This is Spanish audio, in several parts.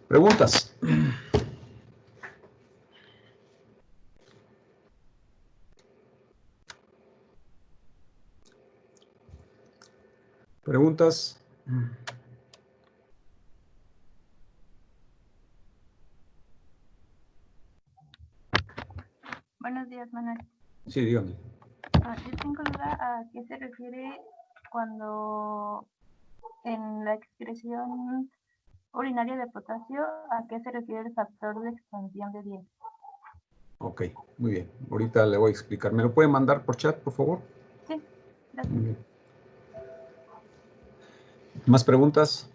Preguntas. Preguntas. Buenos días, Manuel. Sí, dígame. Yo tengo duda a qué se refiere cuando en la excreción urinaria de potasio, a qué se refiere el factor de expansión de 10. Ok, muy bien. Ahorita le voy a explicar. ¿Me lo puede mandar por chat, por favor? Sí, gracias. Muy bien. ¿Más preguntas?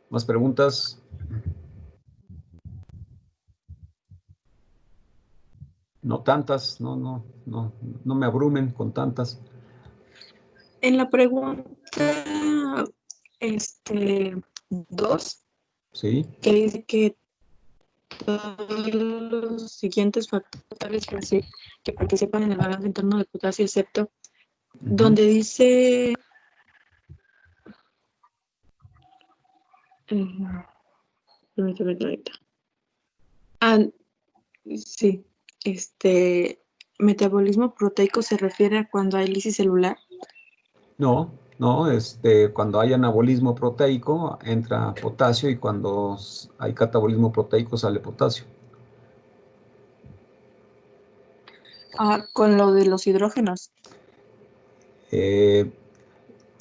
¿Más preguntas? No tantas, no me abrumen con tantas. En la pregunta 2, Sí. que dice que todos los siguientes factores que participan en el balance interno de potasio, excepto donde dice sí, metabolismo proteico se refiere a cuando hay lisis celular. No, cuando hay anabolismo proteico entra potasio y cuando hay catabolismo proteico sale potasio. Con lo de los hidrógenos.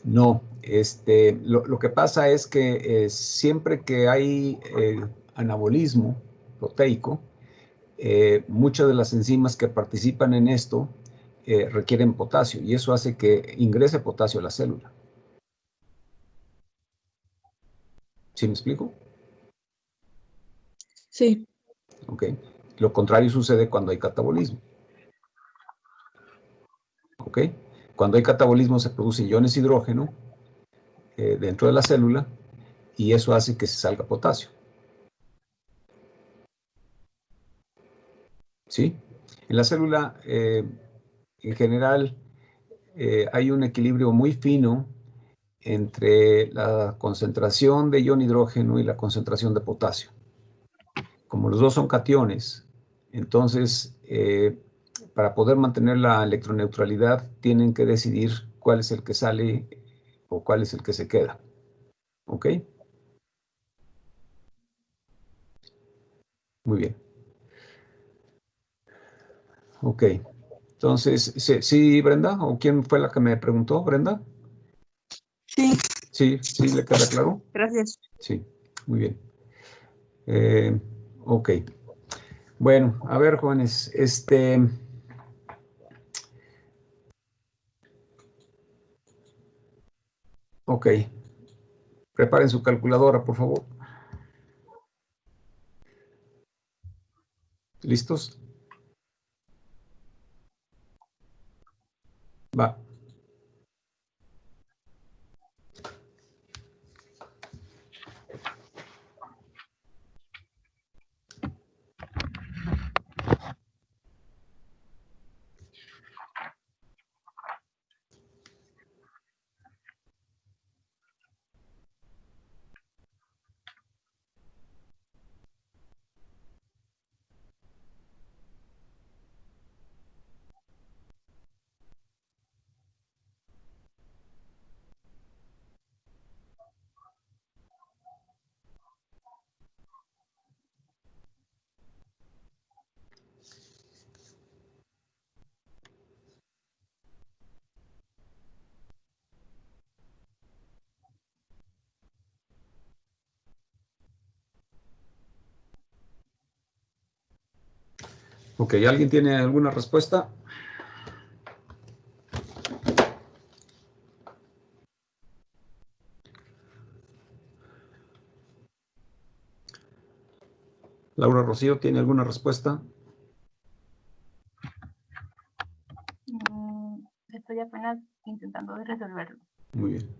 No, lo que pasa es que siempre que hay anabolismo proteico, muchas de las enzimas que participan en esto requieren potasio y eso hace que ingrese potasio a la célula. ¿Sí me explico? Sí. Ok. Lo contrario sucede cuando hay catabolismo. Ok. Cuando hay catabolismo se producen iones de hidrógeno dentro de la célula y eso hace que se salga potasio. ¿Sí? En la célula, en general, hay un equilibrio muy fino entre la concentración de ion hidrógeno y la concentración de potasio. Como los dos son cationes, entonces, para poder mantener la electroneutralidad, tienen que decidir cuál es el que sale o cuál es el que se queda. ¿Ok? Muy bien. Ok. Entonces, ¿sí, Brenda? ¿O quién fue la que me preguntó, Brenda? Sí. Sí, ¿le queda claro? Gracias. Sí, muy bien. Ok. Bueno, a ver, jóvenes, ok. Preparen su calculadora, por favor. ¿Listos? Va. Ok, ¿alguien tiene alguna respuesta? Laura Rocío, ¿tiene alguna respuesta? Estoy apenas intentando resolverlo. Muy bien.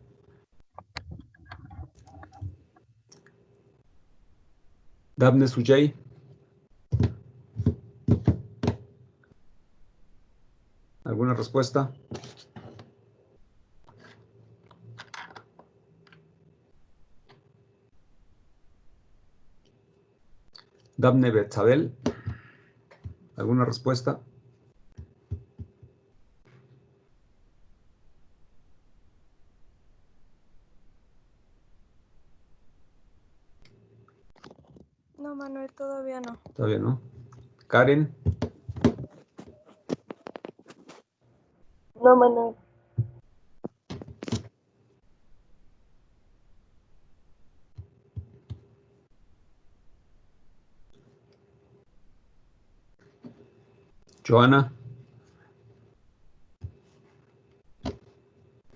Daphne Sujay. respuesta? Dafne Betzabel, ¿alguna respuesta? No, Manuel, todavía no. Todavía no. Karen, No, Manuel. Joana,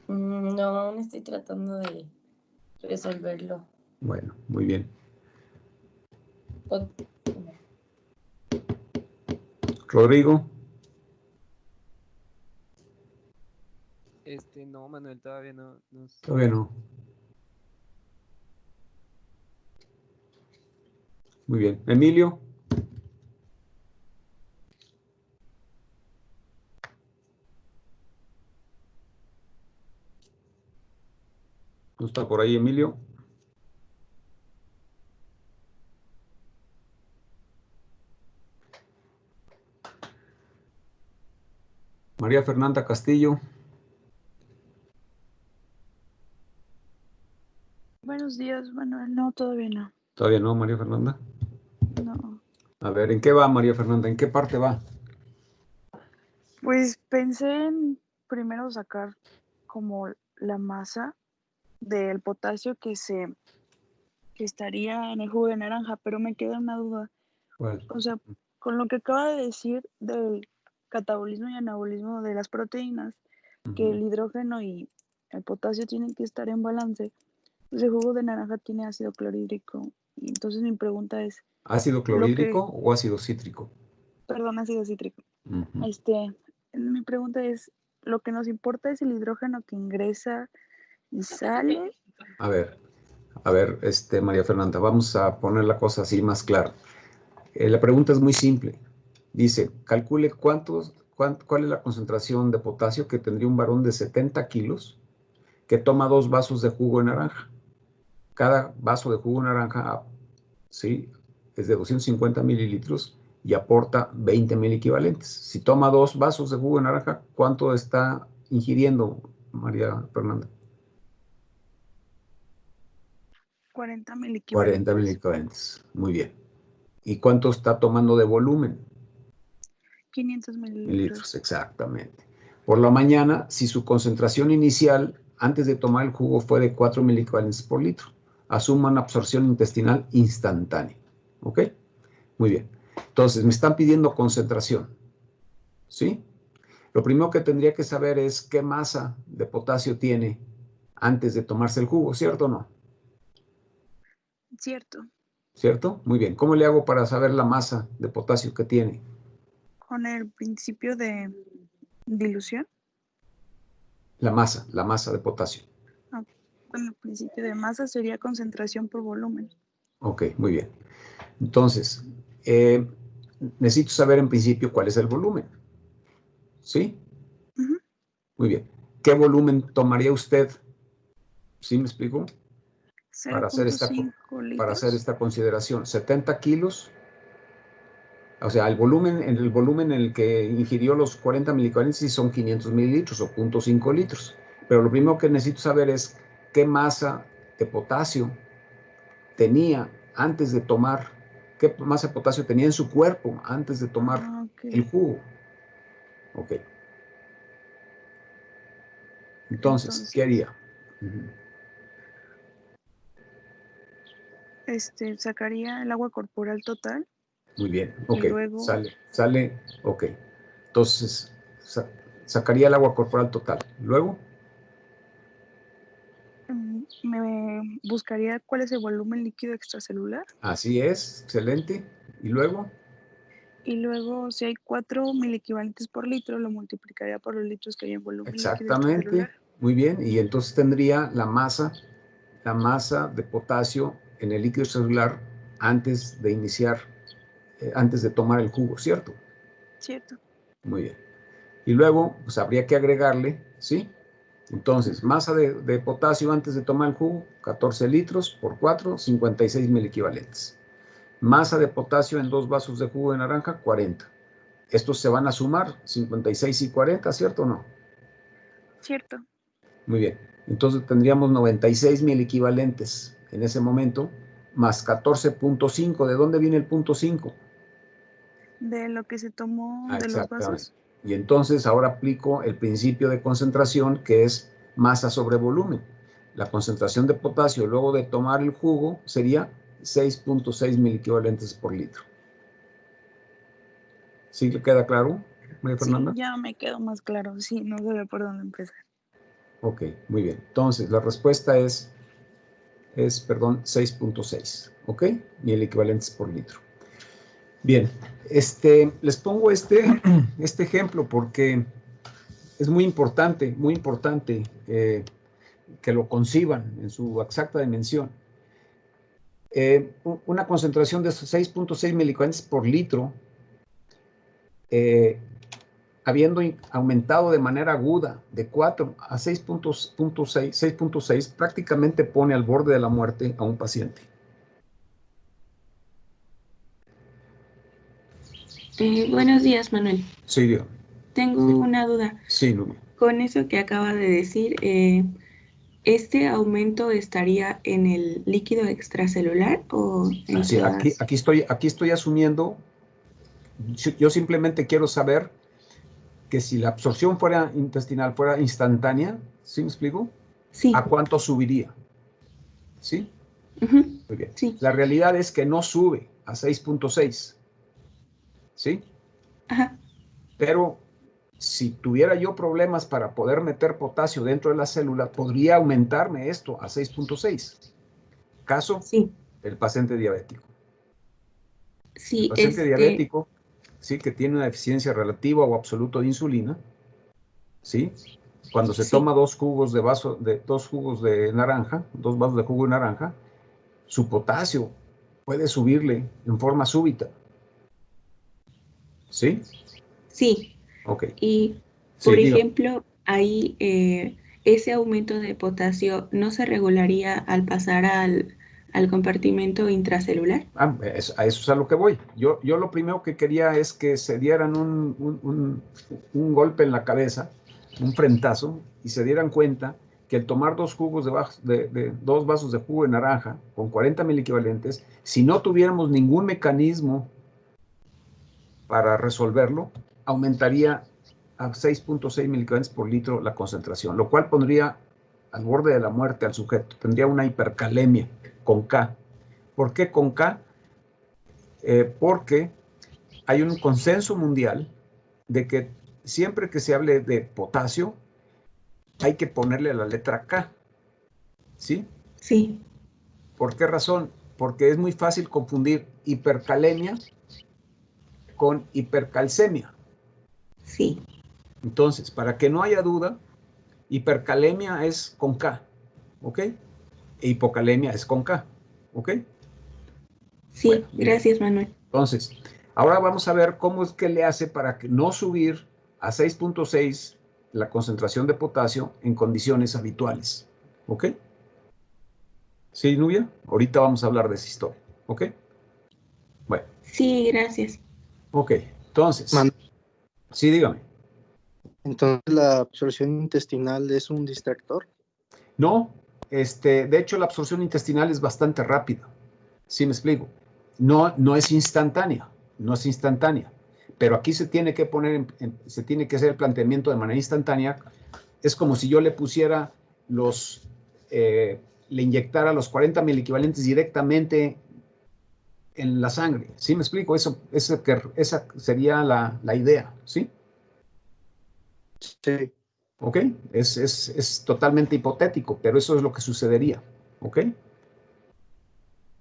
No, aún estoy tratando de resolverlo. bueno, muy bien. O- Rodrigo, No, Manuel, todavía no sé. todavía no. Muy bien. Emilio, ¿no está por ahí Emilio? María Fernanda Castillo, Buenos días, Manuel. No, todavía no. todavía no, María Fernanda. No. A ver, ¿en qué va María Fernanda? ¿En qué parte va? Pues pensé en primero sacar como la masa del potasio que estaría en el jugo de naranja, pero me queda una duda. ¿Cuál? O sea, con lo que acaba de decir del catabolismo y anabolismo de las proteínas, que el hidrógeno y el potasio tienen que estar en balance, pues el jugo de naranja tiene ácido clorhídrico. Y entonces mi pregunta es, ¿Ácido lo clorhídrico que, o ácido cítrico? perdón, ácido cítrico. Ujú. Mi pregunta es, lo que nos importa es el hidrógeno que ingresa y sale. A ver, María Fernanda, vamos a poner la cosa así más clara. La pregunta es muy simple. Dice, calcule cuál es la concentración de potasio que tendría un varón de 70 kilos que toma 2 vasos de jugo de naranja. Cada vaso de jugo de naranja, ¿sí?, es de 250 mililitros y aporta 20,000 equivalentes. Si toma 2 vasos de jugo de naranja, ¿cuánto está ingiriendo, María Fernanda? 40,000 40,000 equivalentes. equivalentes. Muy bien. ¿Y cuánto está tomando de volumen? 500 Mililitros, mililitros. exactamente. Por la mañana, si su concentración inicial antes de tomar el jugo fue de 4,000 equivalentes por litro, asuma una absorción intestinal instantánea. ¿Ok? Muy bien. Entonces, me están pidiendo concentración. ¿Sí? Lo primero que tendría que saber es qué masa de potasio tiene antes de tomarse el jugo, ¿cierto o no? Cierto. ¿Cierto? Muy bien. ¿Cómo le hago para saber la masa de potasio que tiene? Con el principio de dilución. La masa de potasio. Con el principio de masa sería concentración por volumen. Ok, muy bien. Entonces, necesito saber en principio cuál es el volumen. ¿Sí? Ujú. Muy bien. ¿Qué volumen tomaría usted? ¿Sí me explico? Para hacer 0.5 litros. esta consideración. 70 kilos. O sea, el volumen en el que ingirió los 40 milicualenses son 500 mililitros o 0.5 litros. Pero lo primero que necesito saber es qué masa de potasio tenía antes de tomar, qué masa de potasio tenía en su cuerpo antes de tomar Ok. el jugo. Ok. Entonces, ¿qué haría? Sacaría el agua corporal total Muy bien, y ok. luego Sale, ok. Entonces, sacaría el agua corporal total. Luego, me buscaría cuál es el volumen líquido extracelular. así es, excelente. Y luego, Y luego, si hay 4,000 equivalentes por litro, lo multiplicaría por los litros que hay en volumen líquido extracelular. exactamente, muy bien. Y entonces tendría la masa de potasio en el líquido celular antes de iniciar, antes de tomar el jugo, ¿cierto? Cierto. Muy bien. Y luego, pues habría que agregarle, ¿sí? Entonces, masa de potasio antes de tomar el jugo, 14 litros por 4, 56 mil equivalentes. Masa de potasio en 2 vasos de jugo de naranja, 40. Estos se van a sumar, 56 y 40, ¿cierto o no? Cierto. Muy bien. Entonces tendríamos 96 mil equivalentes en ese momento, más 14.5. ¿De dónde viene el punto 5? De lo que se tomó de los Exactamente. vasos. Y entonces ahora aplico el principio de concentración, que es masa sobre volumen. La concentración de potasio luego de tomar el jugo sería 6.6 mil equivalentes por litro. ¿Sí le queda claro, María Fernanda? Sí, ya me quedó más claro. Sí, no sabía por dónde empezar. Ok, muy bien. Entonces, la respuesta es 6.6, ¿ok? Mil equivalentes por litro. Bien, les pongo este ejemplo porque es muy importante que lo conciban en su exacta dimensión. Una concentración de 6.6 milicuentes por litro, habiendo aumentado de manera aguda de 4 a 6.6, prácticamente pone al borde de la muerte a un paciente. Buenos días, Manuel. Sí, dígame. Tengo una duda. Sí, Nubia. Con eso que acaba de decir, ¿este aumento estaría en el líquido extracelular o en Así, todas? aquí estoy asumiendo, yo simplemente quiero saber que si la absorción intestinal fuera instantánea, ¿sí me explico? Sí. ¿A cuánto subiría? ¿Sí? Ujú, Muy bien. sí. La realidad es que no sube a 6.6, ¿sí? Ajá. Pero si tuviera yo problemas para poder meter potasio dentro de la célula, podría aumentarme esto a 6.6. Caso, Sí. el paciente diabético. El Sí, paciente diabético, ¿sí? Que tiene una deficiencia relativa o absoluta de insulina, ¿sí? Cuando se sí. toma 2 jugos de naranja, 2 vasos de jugo de naranja, su potasio puede subirle en forma súbita. ¿Sí? Sí. Ok. Y, Sí, por digo. ejemplo, ahí ese aumento de potasio no se regularía al pasar al compartimento intracelular. A eso es a lo que voy. Yo lo primero que quería es que se dieran un golpe en la cabeza, un frentazo, y se dieran cuenta que el tomar 2 vasos de jugo de naranja con 40 mil equivalentes, si no tuviéramos ningún mecanismo para resolverlo, aumentaría a 6.6 miligramos por litro la concentración, lo cual pondría al borde de la muerte al sujeto. Tendría una hipercalemia con K. ¿Por qué con K? Porque hay un consenso mundial de que siempre que se hable de potasio, hay que ponerle la letra K. ¿Sí? Sí. ¿Por qué razón? Porque es muy fácil confundir hipercalemia con hipercalcemia. Sí. Entonces, para que no haya duda, hipercalemia es con K, ¿ok? E hipocalemia es con K, ¿ok? Sí, Bueno, muy bien. gracias, Manuel. Entonces, ahora vamos a ver cómo es que le hace para que no subir a 6.6 la concentración de potasio en condiciones habituales, ¿ok? ¿Sí, Nubia? Ahorita vamos a hablar de esa historia, ¿ok? Bueno, Sí, gracias. ok. Entonces, sí, dígame. Entonces, ¿la absorción intestinal es un distractor? No, de hecho la absorción intestinal es bastante rápida. ¿Sí me explico? No es instantánea, no es instantánea. Pero aquí se tiene que se tiene que hacer el planteamiento de manera instantánea. Es como si yo le pusiera le inyectara los 40 mil equivalentes directamente en la sangre. ¿Sí me explico? Esa sería la idea, ¿sí? Sí. ¿Ok? Es totalmente hipotético, pero eso es lo que sucedería. ¿Ok?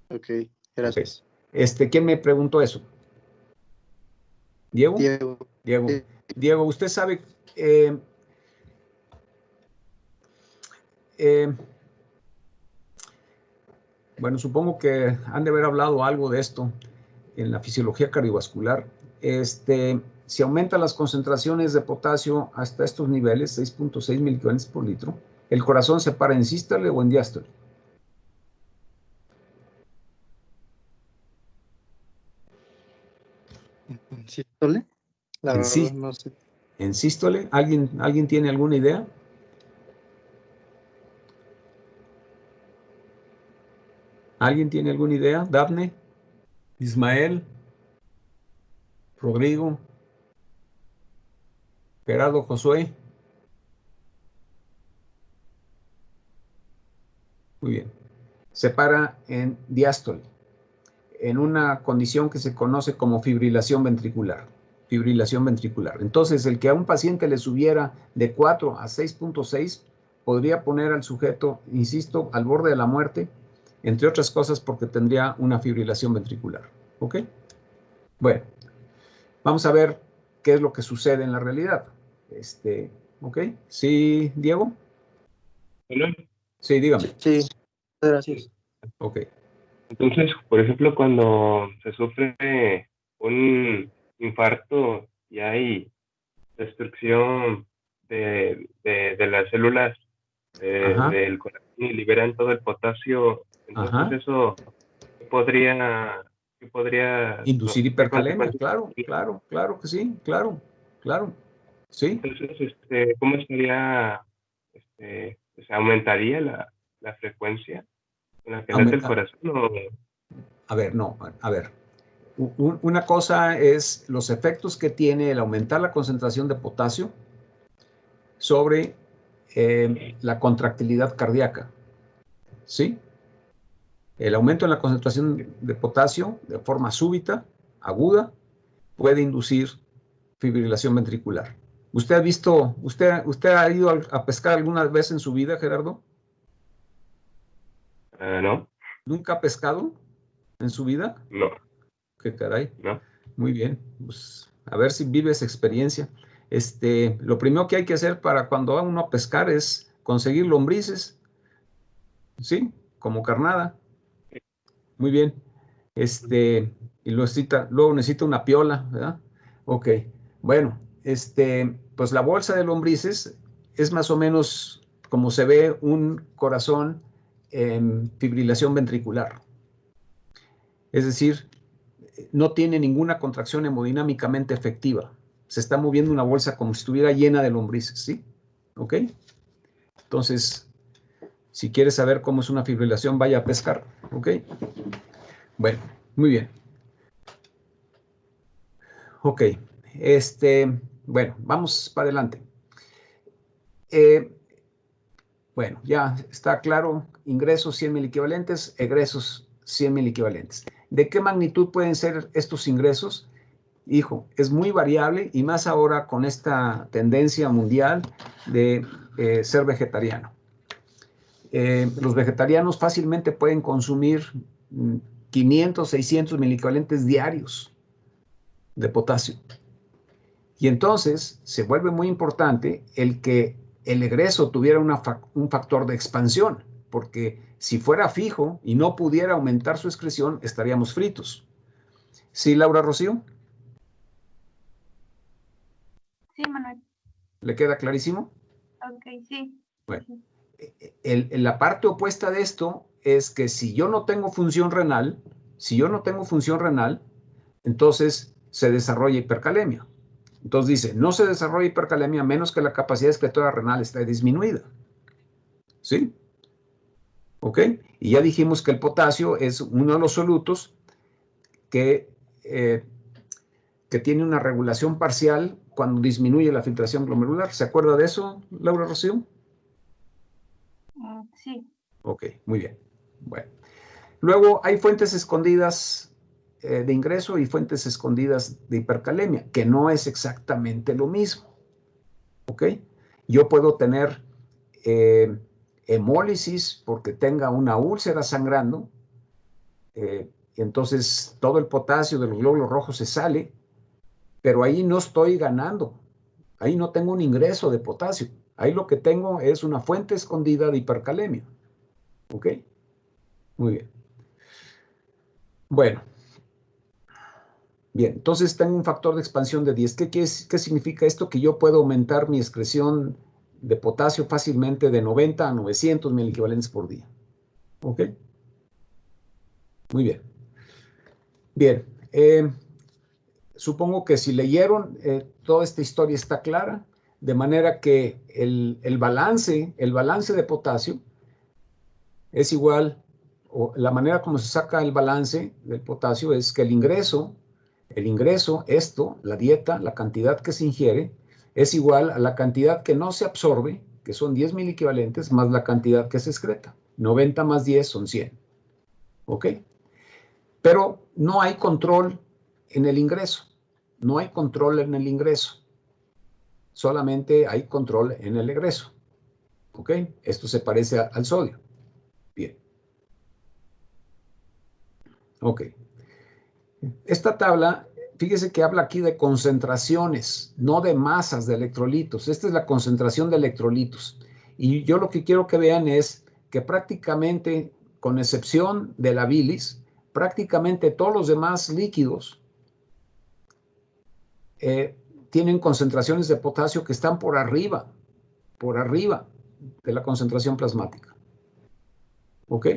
Ok, gracias. Ok. ¿Quién me preguntó eso? ¿Diego? Diego. Diego. Sí. Diego, usted sabe, bueno, supongo que han de haber hablado algo de esto en la fisiología cardiovascular. si aumentan las concentraciones de potasio hasta estos niveles, 6.6 miliequivalentes por litro, ¿el corazón se para en sístole o en diástole? ¿En sístole? La En verdad sí- no sé. ¿En sístole? ¿Alguien tiene alguna idea? ¿Alguien tiene alguna idea? Dafne, Ismael, Rodrigo, Gerardo, Josué. Muy bien. Se para en diástole, en una condición que se conoce como fibrilación ventricular. Fibrilación ventricular. Entonces, el que a un paciente le subiera de 4 a 6.6 podría poner al sujeto, insisto, al borde de la muerte, entre otras cosas porque tendría una fibrilación ventricular. ¿Ok? Bueno, vamos a ver qué es lo que sucede en la realidad. ¿Ok? ¿Sí, Diego? Bueno, Sí, dígame. Sí, gracias. Ok. entonces, por ejemplo, cuando se sufre un infarto y hay destrucción de las células Ajá, del corazón y liberan todo el potasio, entonces ajá. eso ¿qué podría, no, Inducir qué hipercalemia, consecuencias claro, tendría? claro, claro que sí, claro, claro. Sí. Entonces, ¿cómo estaría, o sea, aumentaría la frecuencia en la que late el Aumenta- corazón o A ver, no, a ver. Una cosa es los efectos que tiene el aumentar la concentración de potasio sobre la contractilidad cardíaca, ¿sí? El aumento en la concentración de potasio de forma súbita, aguda, puede inducir fibrilación ventricular. ¿Usted ha ido a pescar alguna vez en su vida, Gerardo? no? ¿Nunca ha pescado en su vida? No, Qué caray. no. Muy bien. Pues a ver si vive esa experiencia. Lo primero que hay que hacer para cuando va uno a pescar es conseguir lombrices, ¿sí? Como carnada. Muy bien. Y luego necesita una piola, ¿verdad? Ok. Bueno, pues la bolsa de lombrices es más o menos como se ve un corazón en fibrilación ventricular. Es decir, no tiene ninguna contracción hemodinámicamente efectiva. Se está moviendo una bolsa como si estuviera llena de lombrices, ¿sí? ¿Ok? Entonces, si quieres saber cómo es una fibrilación, vaya a pescar, ¿ok? Bueno, muy bien. Ok, bueno, vamos para adelante. Bueno, ya está claro, ingresos 100 mil equivalentes, egresos 100 mil equivalentes. ¿De qué magnitud pueden ser estos ingresos? Hijo, es muy variable y más ahora con esta tendencia mundial de ser vegetariano. Los vegetarianos fácilmente pueden consumir 500, 600 miliequivalentes diarios de potasio. Y entonces se vuelve muy importante el que el egreso tuviera un factor de expansión, porque si fuera fijo y no pudiera aumentar su excreción, estaríamos fritos. ¿Sí, Laura Rocío? Sí, Manuel. ¿Le queda clarísimo? Ok, sí. Bueno, Sí. la parte opuesta de esto es que si yo no tengo función renal, entonces se desarrolla hipercalemia. Entonces dice, no se desarrolla hipercalemia a menos que la capacidad excretora renal esté disminuida. ¿Sí? ¿Ok? Y ya dijimos que el potasio es uno de los solutos que tiene una regulación parcial cuando disminuye la filtración glomerular. ¿Se acuerda de eso, Laura Rocío? Sí. Ok, muy bien. Bueno. Luego hay fuentes escondidas de ingreso y fuentes escondidas de hipercalemia, que no es exactamente lo mismo. ¿Ok? Yo puedo tener hemólisis porque tenga una úlcera sangrando, entonces todo el potasio de los glóbulos rojos se sale, pero ahí no estoy ganando, ahí no tengo un ingreso de potasio, ahí lo que tengo es una fuente escondida de hipercalemia. ¿Ok? Muy bien. Bueno, Bien, entonces tengo un factor de expansión de 10. ¿Qué significa esto? Que yo puedo aumentar mi excreción de potasio fácilmente de 90 a 900 miliequivalentes por día. ¿Ok? Muy bien. Bien. Supongo que si leyeron, toda esta historia está clara, de manera que el balance de potasio es igual, o la manera como se saca el balance del potasio es que el ingreso, esto, la dieta, la cantidad que se ingiere, es igual a la cantidad que no se absorbe, que son 10 miliequivalentes, más la cantidad que se excreta. 90 más 10 son 100. ¿Ok? Pero no hay control en el ingreso. No hay control en el ingreso. Solamente hay control en el egreso. ¿Ok? Esto se parece al sodio. Bien. Ok. Esta tabla, fíjese que habla aquí de concentraciones, no de masas de electrolitos. Esta es la concentración de electrolitos. Y yo lo que quiero que vean es que prácticamente, con excepción de la bilis, prácticamente todos los demás líquidos tienen concentraciones de potasio que están por arriba de la concentración plasmática. ¿Ok?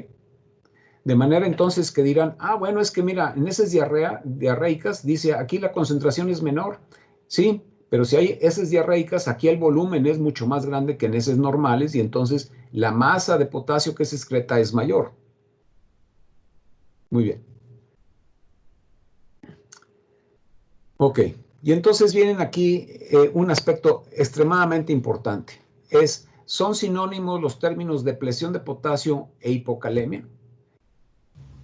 De manera entonces que dirán, ah, bueno, es que mira, en esas diarreicas dice, aquí la concentración es menor. Sí, pero si hay heces diarreicas, aquí el volumen es mucho más grande que en heces normales y entonces la masa de potasio que se excreta es mayor. Muy bien. Ok, y entonces vienen aquí un aspecto extremadamente importante. ¿Son sinónimos los términos depresión de potasio e hipocalemia?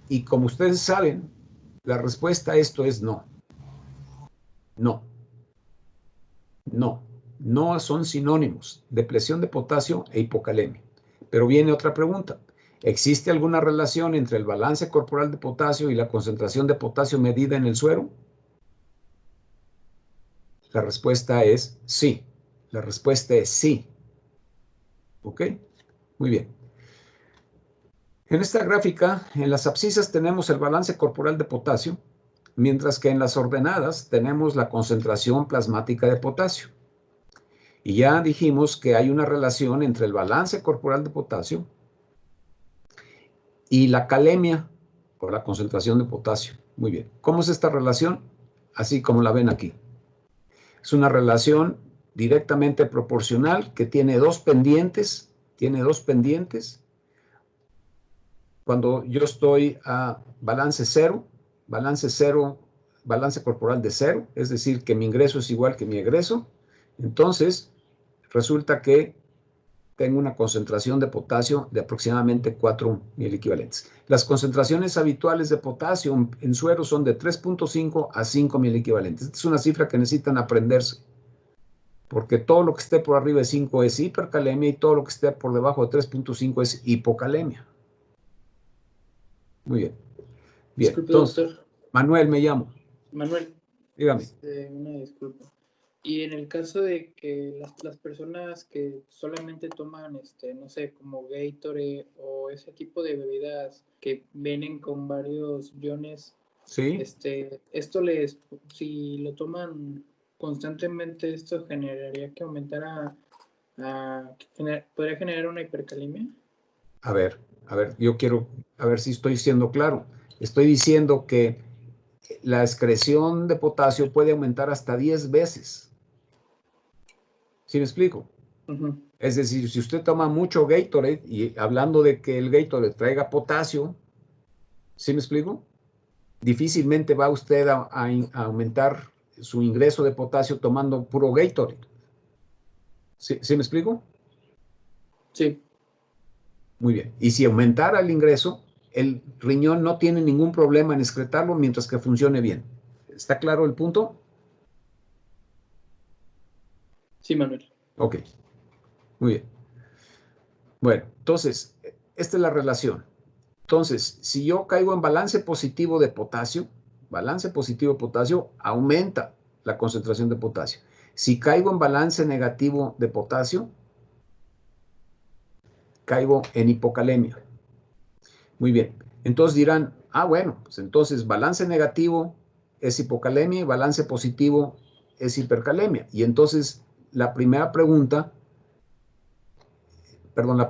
Y como ustedes saben, la respuesta a esto es no. No. No. No son sinónimos, depresión de potasio e hipocalemia. Pero viene otra pregunta. ¿Existe alguna relación entre el balance corporal de potasio y la concentración de potasio medida en el suero? La respuesta es sí. La respuesta es sí. ¿Ok? Muy bien. En esta gráfica, en las abscisas tenemos el balance corporal de potasio, mientras que en las ordenadas tenemos la concentración plasmática de potasio. Y ya dijimos que hay una relación entre el balance corporal de potasio y la calemia, o la concentración de potasio. Muy bien. ¿Cómo es esta relación? Así como la ven aquí. Es una relación directamente proporcional que tiene dos pendientes. Cuando yo estoy a balance cero, balance corporal de cero, es decir, que mi ingreso es igual que mi egreso, entonces resulta que tengo una concentración de potasio de aproximadamente 4 miliequivalentes. Las concentraciones habituales de potasio en suero son de 3.5 a 5 miliequivalentes. Esta es una cifra que necesitan aprenderse, porque todo lo que esté por arriba de 5 es hipercalemia y todo lo que esté por debajo de 3.5 es hipocalemia. Muy bien. Bien, Disculpe, entonces, doctor. Manuel me llamo. Manuel, Dígame. una disculpa. Y en el caso de que las personas que solamente toman, no sé, como Gatorade o ese tipo de bebidas que vienen con varios iones, Sí. esto si lo toman constantemente, esto generaría que aumentara, podría generar una hipercalemia. A ver, yo quiero, a ver si estoy siendo claro. Estoy diciendo que la excreción de potasio puede aumentar hasta 10 veces. ¿Sí me explico? Uh-huh. Es decir, si usted toma mucho Gatorade, y hablando de que el Gatorade traiga potasio, ¿sí me explico? Difícilmente va usted a aumentar su ingreso de potasio tomando puro Gatorade. ¿Sí me explico? Sí. Muy bien. Y si aumentara el ingreso, el riñón no tiene ningún problema en excretarlo mientras que funcione bien. ¿Está claro el punto? Sí, Manuel. Ok. Muy bien. Bueno, entonces, esta es la relación. Entonces, si yo caigo en balance positivo de potasio, aumenta la concentración de potasio. Si caigo en balance negativo de potasio, caigo en hipocalemia. Muy bien. Entonces dirán, ah, bueno, pues entonces balance negativo es hipocalemia y balance positivo es hipercalemia. Y entonces la primera pregunta, perdón,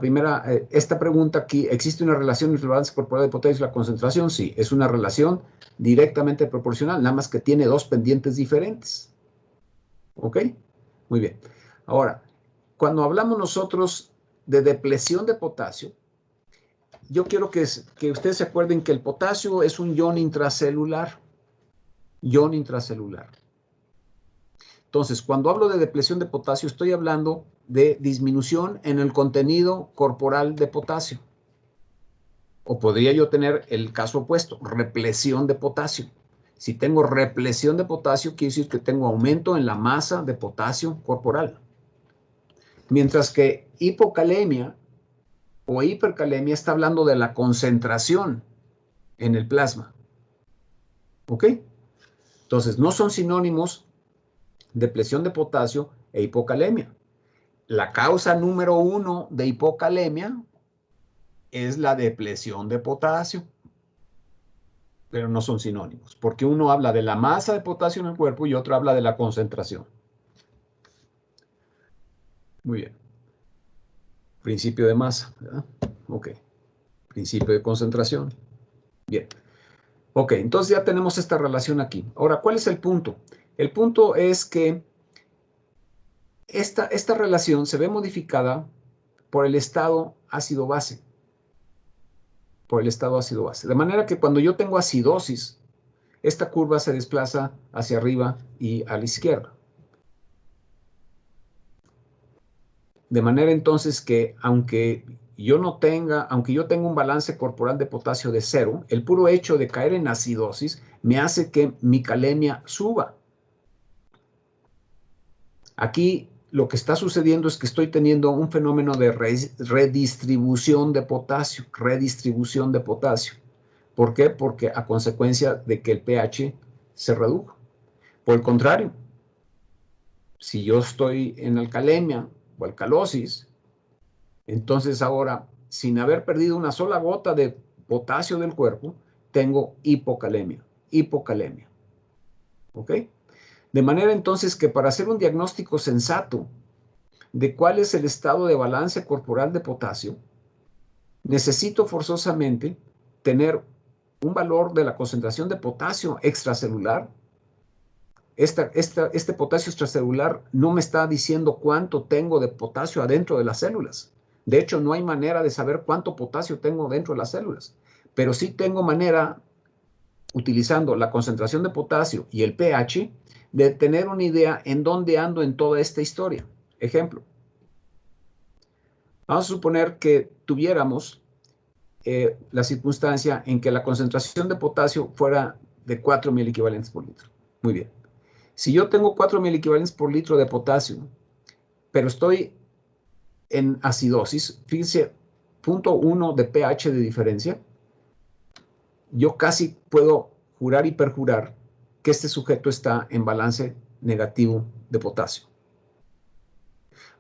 esta pregunta aquí, ¿existe una relación entre el balance corporal de potasio y la concentración? Sí, es una relación directamente proporcional, nada más que tiene dos pendientes diferentes. ¿Ok? Muy bien. Ahora, cuando hablamos nosotros de depleción de potasio, yo quiero que ustedes se acuerden que el potasio es un ion intracelular. Ion intracelular. Entonces, cuando hablo de depleción de potasio, estoy hablando de disminución en el contenido corporal de potasio. O podría yo tener el caso opuesto, represión de potasio. Si tengo represión de potasio, quiere decir que tengo aumento en la masa de potasio corporal. Mientras que hipocalemia o hipercalemia está hablando de la concentración en el plasma. ¿Ok? Entonces, no son sinónimos depleción de potasio e hipocalemia. La causa número 1 de hipocalemia es la depleción de potasio, pero no son sinónimos, porque uno habla de la masa de potasio en el cuerpo y otro habla de la concentración. Muy bien. Principio de masa, ¿verdad? Ok. Principio de concentración. Bien. Ok, entonces ya tenemos esta relación aquí. Ahora, ¿cuál es el punto? El punto es que esta relación se ve modificada por el estado ácido-base. Por el estado ácido-base. De manera que cuando yo tengo acidosis, esta curva se desplaza hacia arriba y a la izquierda. De manera entonces que aunque yo tenga un balance corporal de potasio de 0, el puro hecho de caer en acidosis me hace que mi calemia suba. Aquí lo que está sucediendo es que estoy teniendo un fenómeno de redistribución de potasio, ¿Por qué? Porque a consecuencia de que el pH se redujo. Por el contrario, si yo estoy en alcalemia o alcalosis, entonces ahora, sin haber perdido una sola gota de potasio del cuerpo, tengo hipocalemia. ¿Ok? De manera entonces que para hacer un diagnóstico sensato de cuál es el estado de balance corporal de potasio, necesito forzosamente tener un valor de la concentración de potasio extracelular. Este potasio extracelular no me está diciendo cuánto tengo de potasio adentro de las células. De hecho, no hay manera de saber cuánto potasio tengo dentro de las células. Pero sí tengo manera, utilizando la concentración de potasio y el pH, de tener una idea en dónde ando en toda esta historia. Ejemplo. Vamos a suponer que tuviéramos la circunstancia en que la concentración de potasio fuera de 4 milequivalentes por litro. Muy bien. Si yo tengo 4 milequivalentes por litro de potasio, pero estoy en acidosis, fíjense, 0.1 de pH de diferencia, yo casi puedo jurar y perjurar que este sujeto está en balance negativo de potasio.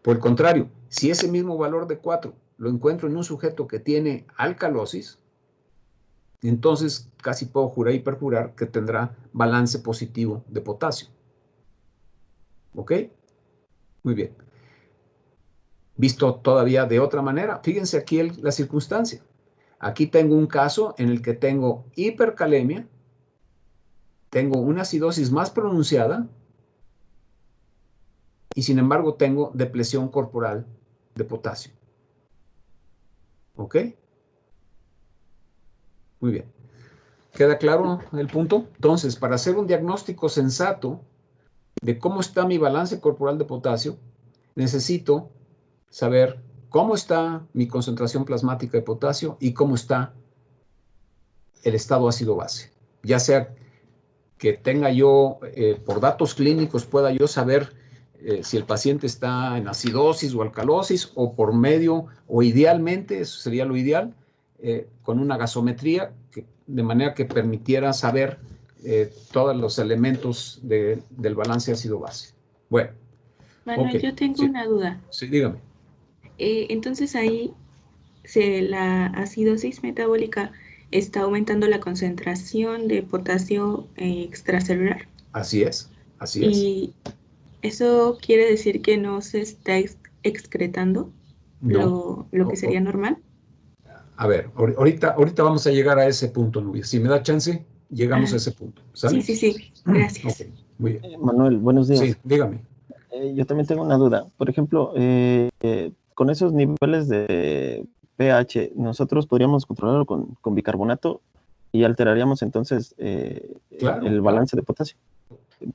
Por el contrario, si ese mismo valor de 4 lo encuentro en un sujeto que tiene alcalosis, entonces casi puedo jurar y perjurar que tendrá balance positivo de potasio. ¿Ok? Muy bien. Visto todavía de otra manera, fíjense aquí la circunstancia. Aquí tengo un caso en el que tengo hipercalemia, tengo una acidosis más pronunciada y sin embargo tengo depleción corporal de potasio. ¿Ok? Muy bien. ¿Queda claro el punto? Entonces, para hacer un diagnóstico sensato de cómo está mi balance corporal de potasio, necesito saber cómo está mi concentración plasmática de potasio y cómo está el estado ácido-base. Ya sea que tenga yo, por datos clínicos, pueda yo saber si el paciente está en acidosis o alcalosis, o por medio, o idealmente, eso sería lo ideal, con una gasometría, de manera que permitiera saber todos los elementos del balance ácido-base. Bueno. Manuel, yo tengo una duda. Sí, dígame. Entonces ahí la acidosis metabólica está aumentando la concentración de potasio extracelular. Así es, así es. Y eso quiere decir que no se está excretando No. lo que sería normal. A ver, ahorita vamos a llegar a ese punto, Nubia. Si me da chance, llegamos a ese punto. ¿Sale? Sí, gracias. Ok, muy bien. Manuel, buenos días. Sí, dígame. Yo también tengo una duda. Por ejemplo, con esos niveles de pH, nosotros podríamos controlarlo con bicarbonato y alteraríamos entonces Claro, el balance de potasio.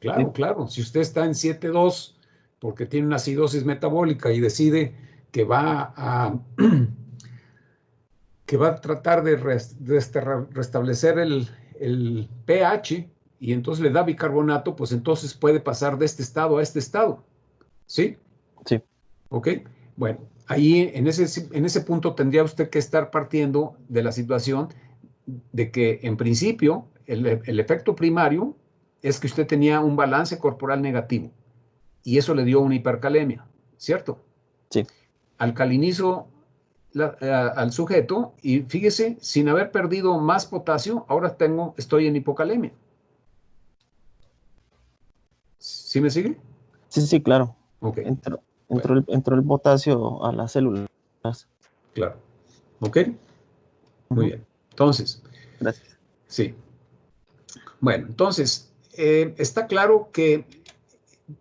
Claro, claro. Si usted está en 7.2 porque tiene una acidosis metabólica y decide que va a tratar de restablecer el pH y entonces le da bicarbonato, pues entonces puede pasar de este estado a este estado. ¿Sí? Sí. ¿Ok? Bueno, ahí en ese punto tendría usted que estar partiendo de la situación de que en principio el efecto primario es que usted tenía un balance corporal negativo y eso le dio una hipercalemia, ¿cierto? Sí. Alcalinizo al sujeto y fíjese, sin haber perdido más potasio, ahora estoy en hipocalemia. ¿Sí me sigue? Sí, claro. Ok. Entró el potasio a las células. Claro. ¿Ok? Muy bien. Entonces. Gracias. Sí. Bueno, entonces, está claro que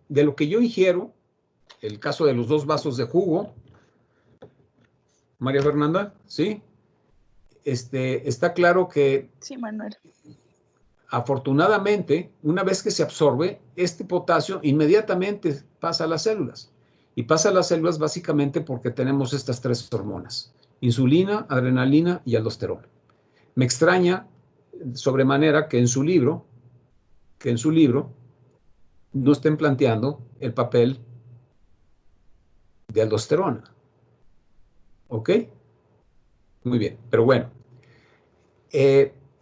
de lo que yo ingiero, el caso de los 2 vasos de jugo, María Fernanda, ¿sí? Está claro que Sí, Manuel. afortunadamente, una vez que se absorbe, este potasio inmediatamente pasa a las células. Y pasa a las células básicamente porque tenemos estas 3 hormonas: insulina, adrenalina y aldosterona. Me extraña sobremanera que en su libro no estén planteando el papel de aldosterona. ¿Ok? Muy bien, pero bueno.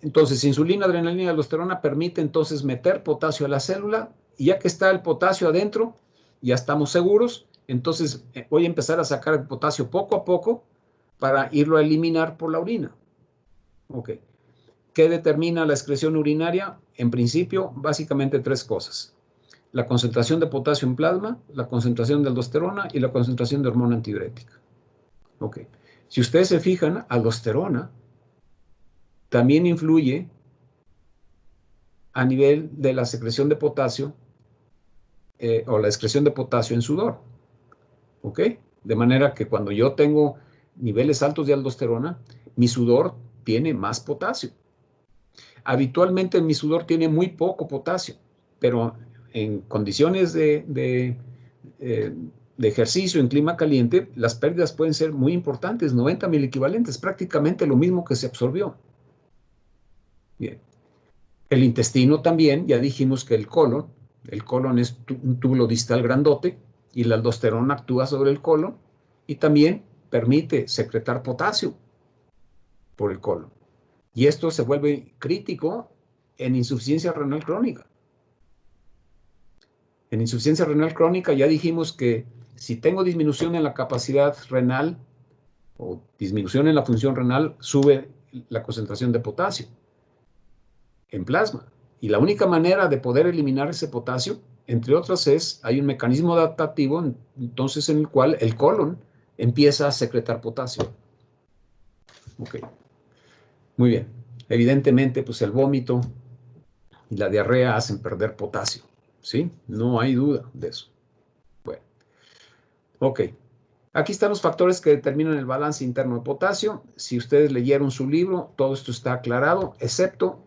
Entonces, insulina, adrenalina y aldosterona permite entonces meter potasio a la célula, y ya que está el potasio adentro, ya estamos seguros, entonces voy a empezar a sacar el potasio poco a poco para irlo a eliminar por la orina. Ok. ¿Qué determina la excreción urinaria? En principio, básicamente 3 cosas: la concentración de potasio en plasma, la concentración de aldosterona y la concentración de hormona antidiurética. Ok. Si ustedes se fijan, aldosterona también influye a nivel de la secreción de potasio o la excreción de potasio en sudor. ¿Ok? De manera que cuando yo tengo niveles altos de aldosterona, mi sudor tiene más potasio. Habitualmente mi sudor tiene muy poco potasio, pero en condiciones de ejercicio en clima caliente, las pérdidas pueden ser muy importantes, 90 miliequivalentes, prácticamente lo mismo que se absorbió. Bien. El intestino también, ya dijimos que el colon es un túbulo distal grandote y la aldosterona actúa sobre el colon y también permite secretar potasio por el colon. Y esto se vuelve crítico en insuficiencia renal crónica. En insuficiencia renal crónica ya dijimos que si tengo disminución en la capacidad renal o disminución en la función renal, sube la concentración de potasio en plasma. Y la única manera de poder eliminar ese potasio, entre otras, hay un mecanismo adaptativo, entonces, en el cual el colon empieza a secretar potasio. Ok. Muy bien. Evidentemente, pues el vómito y la diarrea hacen perder potasio. ¿Sí? No hay duda de eso. Bueno. Ok. Aquí están los factores que determinan el balance interno de potasio. Si ustedes leyeron su libro, todo esto está aclarado, excepto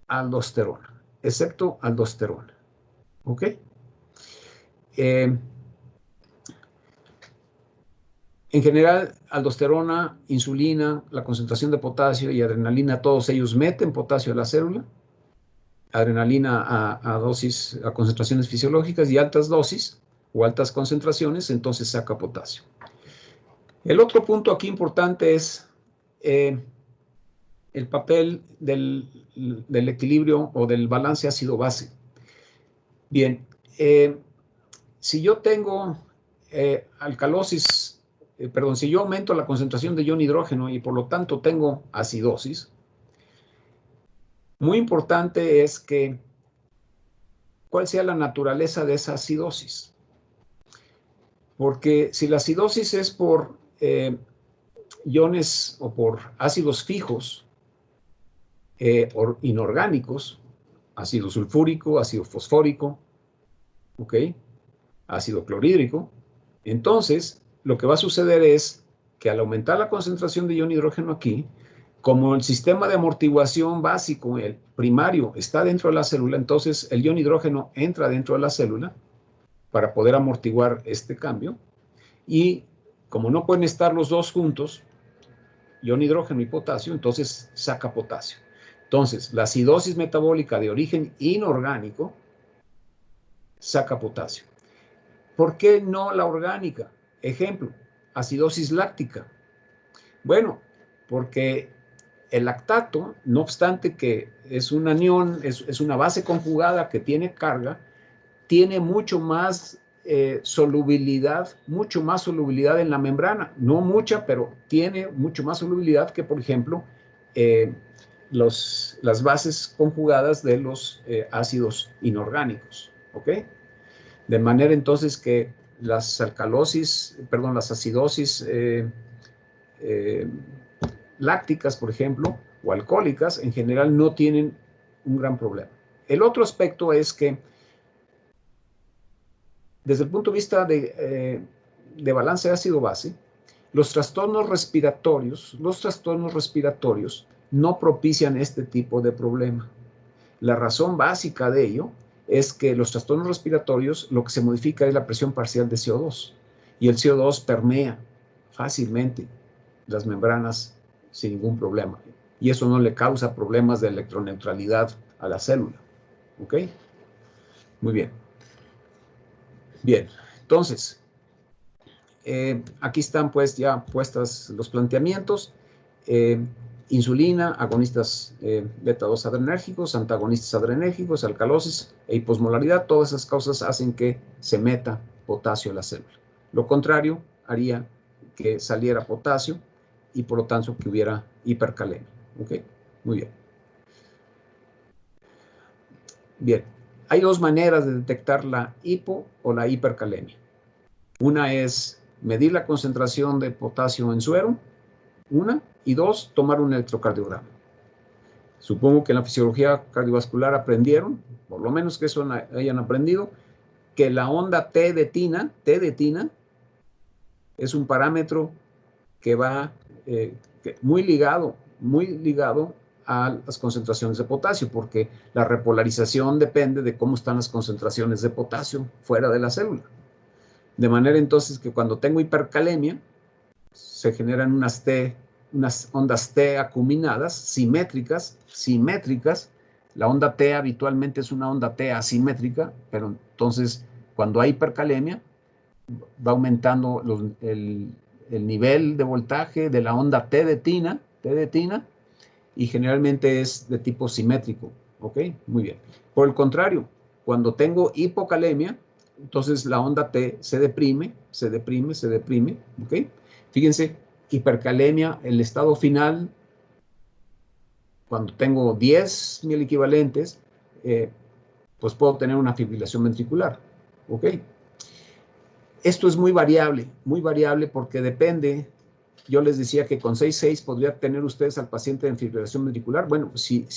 aldosterona. ¿Ok? En general, aldosterona, insulina, la concentración de potasio y adrenalina, todos ellos meten potasio a la célula. Adrenalina a concentraciones fisiológicas, y altas dosis o altas concentraciones, entonces saca potasio. El otro punto aquí importante es el papel del equilibrio o del balance ácido-base. Bien, si yo tengo si yo aumento la concentración de ion hidrógeno y por lo tanto tengo acidosis, Muy importante es que cuál sea la naturaleza de esa acidosis. Porque si la acidosis es por iones o por ácidos fijos o inorgánicos, ácido sulfúrico, ácido fosfórico, ¿ok? Ácido clorhídrico, entonces lo que va a suceder es que al aumentar la concentración de ion hidrógeno aquí, como el sistema de amortiguación básico, el primario, está dentro de la célula, entonces el ion hidrógeno entra dentro de la célula para poder amortiguar este cambio, y como no pueden estar los dos juntos, ion hidrógeno y potasio, entonces saca potasio. Entonces, la acidosis metabólica de origen inorgánico saca potasio. ¿Por qué no la orgánica? Ejemplo, acidosis láctica. Bueno, porque el lactato, no obstante que es un anión, es una base conjugada que tiene carga, tiene mucho más solubilidad en la membrana. No mucha, pero tiene mucho más solubilidad que, por ejemplo, las bases conjugadas de los ácidos inorgánicos. ¿Ok? De manera entonces que las acidosis lácticas, por ejemplo, o alcohólicas, en general no tienen un gran problema. El otro aspecto es que, desde el punto de vista de balance ácido-base, los trastornos respiratorios no propician este tipo de problema. La razón básica de ello es que los trastornos respiratorios, lo que se modifica es la presión parcial de CO2, y el CO2 permea fácilmente las membranas sin ningún problema, y eso no le causa problemas de electroneutralidad a la célula. ¿Ok? Muy bien. Bien, entonces, aquí están pues ya puestas los planteamientos. Insulina, agonistas beta-2 adrenérgicos, antagonistas adrenérgicos, alcalosis e hiposmolaridad, todas esas causas hacen que se meta potasio a la célula. Lo contrario haría que saliera potasio y por lo tanto que hubiera hipercalemia. ¿Ok? Muy bien. Bien, hay dos maneras de detectar la hipo o la hipercalemia. Una es medir la concentración de potasio en suero, una, y dos, tomar un electrocardiograma. Supongo que en la fisiología cardiovascular aprendieron, por lo menos que eso hayan aprendido, que la onda T de tina es un parámetro que va muy ligado a las concentraciones de potasio, porque la repolarización depende de cómo están las concentraciones de potasio fuera de la célula. De manera entonces que cuando tengo hipercalemia, se generan unas ondas T acuminadas, simétricas. La onda T habitualmente es una onda T asimétrica, pero entonces cuando hay hipercalemia, va aumentando el nivel de voltaje de la onda T de tina, y generalmente es de tipo simétrico. ¿Ok? Muy bien. Por el contrario, cuando tengo hipocalemia, entonces la onda T se deprime. ¿Ok? Fíjense, hipercalemia, el estado final, cuando tengo 10 miliequivalentes, pues puedo tener una fibrilación ventricular. ¿Ok? Esto es muy variable porque depende. Yo les decía que con 6,6 podría tener ustedes al paciente en fibrilación ventricular. Bueno, si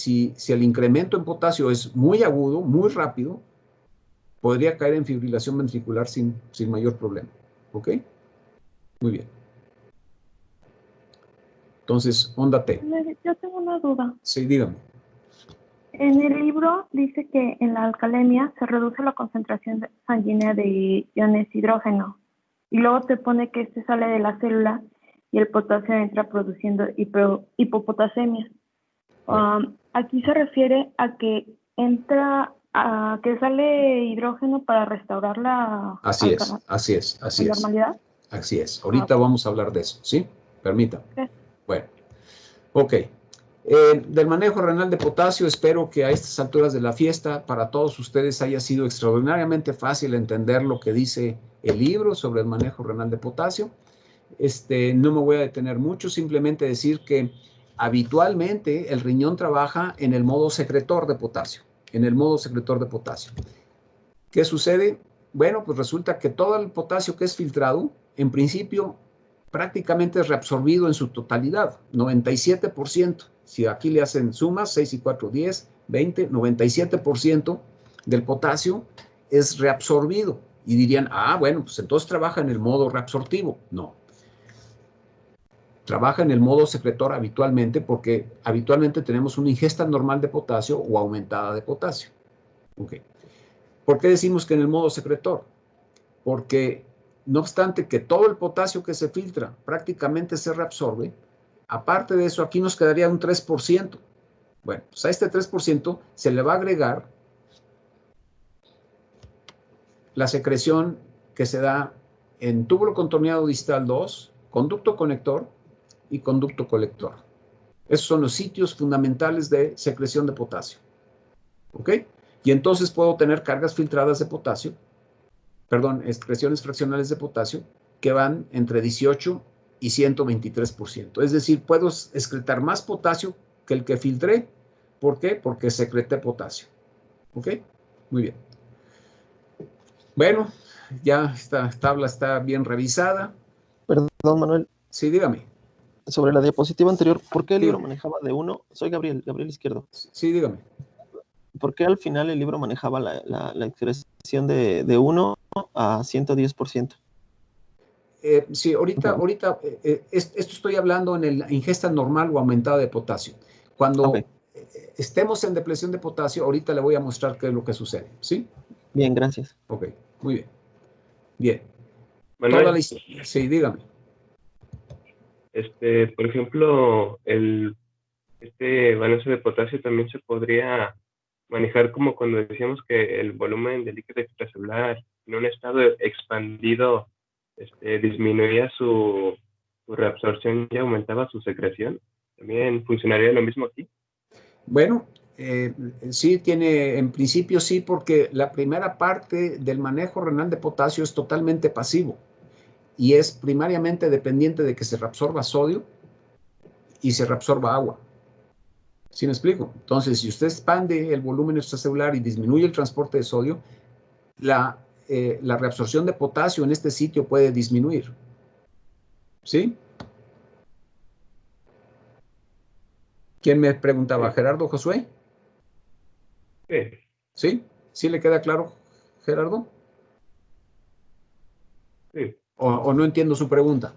el incremento en potasio es muy agudo, muy rápido, podría caer en fibrilación ventricular sin mayor problema. ¿Ok? Muy bien. Entonces, onda T. Yo tengo una duda. Sí, dígame. En el libro dice que en la alcalemia se reduce la concentración sanguínea de iones hidrógeno, y luego te pone que este sale de la célula y el potasio entra produciendo hipopotasemia. Aquí se refiere a que que sale hidrógeno para restaurar la normalidad. Así es. Ahorita vamos a hablar de eso, ¿sí? Permítame. Okay. Bueno, ok. Del manejo renal de potasio, espero que a estas alturas de la fiesta para todos ustedes haya sido extraordinariamente fácil entender lo que dice el libro sobre el manejo renal de potasio. No me voy a detener mucho, simplemente decir que habitualmente el riñón trabaja en el modo secretor de potasio, ¿Qué sucede? Bueno, pues resulta que todo el potasio que es filtrado, en principio, prácticamente es reabsorbido en su totalidad, 97%. Si aquí le hacen sumas, 6 y 4, 10, 20, 97% del potasio es reabsorbido. Y dirían, bueno, pues entonces trabaja en el modo reabsortivo. No. Trabaja en el modo secretor habitualmente porque habitualmente tenemos una ingesta normal de potasio o aumentada de potasio. Okay. ¿Por qué decimos que en el modo secretor? Porque no obstante que todo el potasio que se filtra prácticamente se reabsorbe, aparte de eso aquí nos quedaría un 3%. Bueno, pues a este 3% se le va a agregar la secreción que se da en túbulo contorneado distal 2, conducto conector y conducto colector. Esos son los sitios fundamentales de secreción de potasio. ¿Ok? Y entonces puedo tener cargas filtradas de potasio, excreciones fraccionales de potasio, que van entre 18 y 123%. Es decir, puedo excretar más potasio que el que filtré. ¿Por qué? Porque secreté potasio. ¿Ok? Muy bien. Bueno, ya esta tabla está bien revisada. Perdón, Manuel. Sí, dígame. Sobre la diapositiva anterior, ¿por qué el libro manejaba de 1? Soy Gabriel Izquierdo. Sí, dígame. ¿Por qué al final el libro manejaba la excreción de 1 a 110%? Sí, ahorita esto estoy hablando en la ingesta normal o aumentada de potasio. Cuando estemos en depresión de potasio, ahorita le voy a mostrar qué es lo que sucede, ¿sí? Bien, gracias. Ok, muy bien. Bien. Manuel, sí, dígame. Por ejemplo, este balance de potasio también se podría manejar como cuando decíamos que el volumen de líquido extracelular en un estado expandido disminuía su reabsorción y aumentaba su secreción. ¿También funcionaría lo mismo aquí? Bueno, sí en principio sí, porque la primera parte del manejo renal de potasio es totalmente pasivo y es primariamente dependiente de que se reabsorba sodio y se reabsorba agua. ¿Sí me explico? Entonces, si usted expande el volumen extracelular y disminuye el transporte de sodio, la reabsorción de potasio en este sitio puede disminuir. ¿Sí? ¿Quién me preguntaba? ¿Gerardo Josué? Sí. ¿Sí? ¿Sí le queda claro, Gerardo? Sí. ¿O no entiendo su pregunta?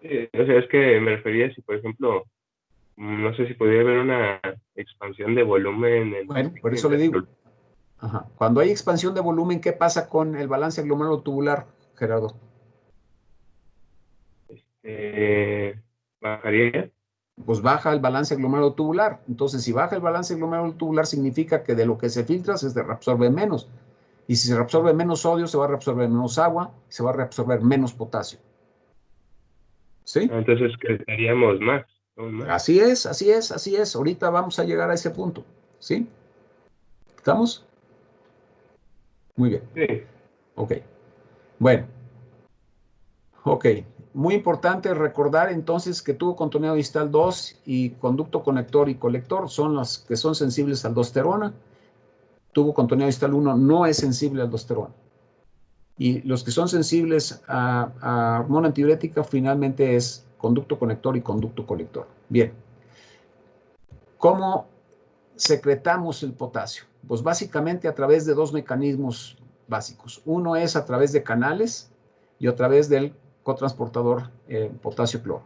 Sí, o sea, es que me refería si, por ejemplo, no sé si podría haber una expansión de volumen. Bueno, por eso le digo. Ajá. Cuando hay expansión de volumen, ¿qué pasa con el balance glomerulotubular, Gerardo? ¿Bajaría? Pues baja el balance glomerulotubular. Entonces, si baja el balance glomerulotubular, significa que de lo que se filtra se reabsorbe menos. Y si se reabsorbe menos sodio, se va a reabsorber menos agua, se va a reabsorber menos potasio. ¿Sí? Entonces creceríamos más. Así es. Ahorita vamos a llegar a ese punto. ¿Sí? ¿Estamos? Muy bien. Sí. Ok. Bueno. Ok. Muy importante recordar entonces que tubo contorneado distal 2 y conducto conector y colector son los que son sensibles a aldosterona. Tubo contorneado distal 1 no es sensible a aldosterona. Y los que son sensibles a hormona antidiurética finalmente es conducto conector y conducto colector. Bien. ¿Cómo secretamos el potasio? Pues básicamente a través de dos mecanismos básicos. Uno es a través de canales y a través del cotransportador potasio-cloro.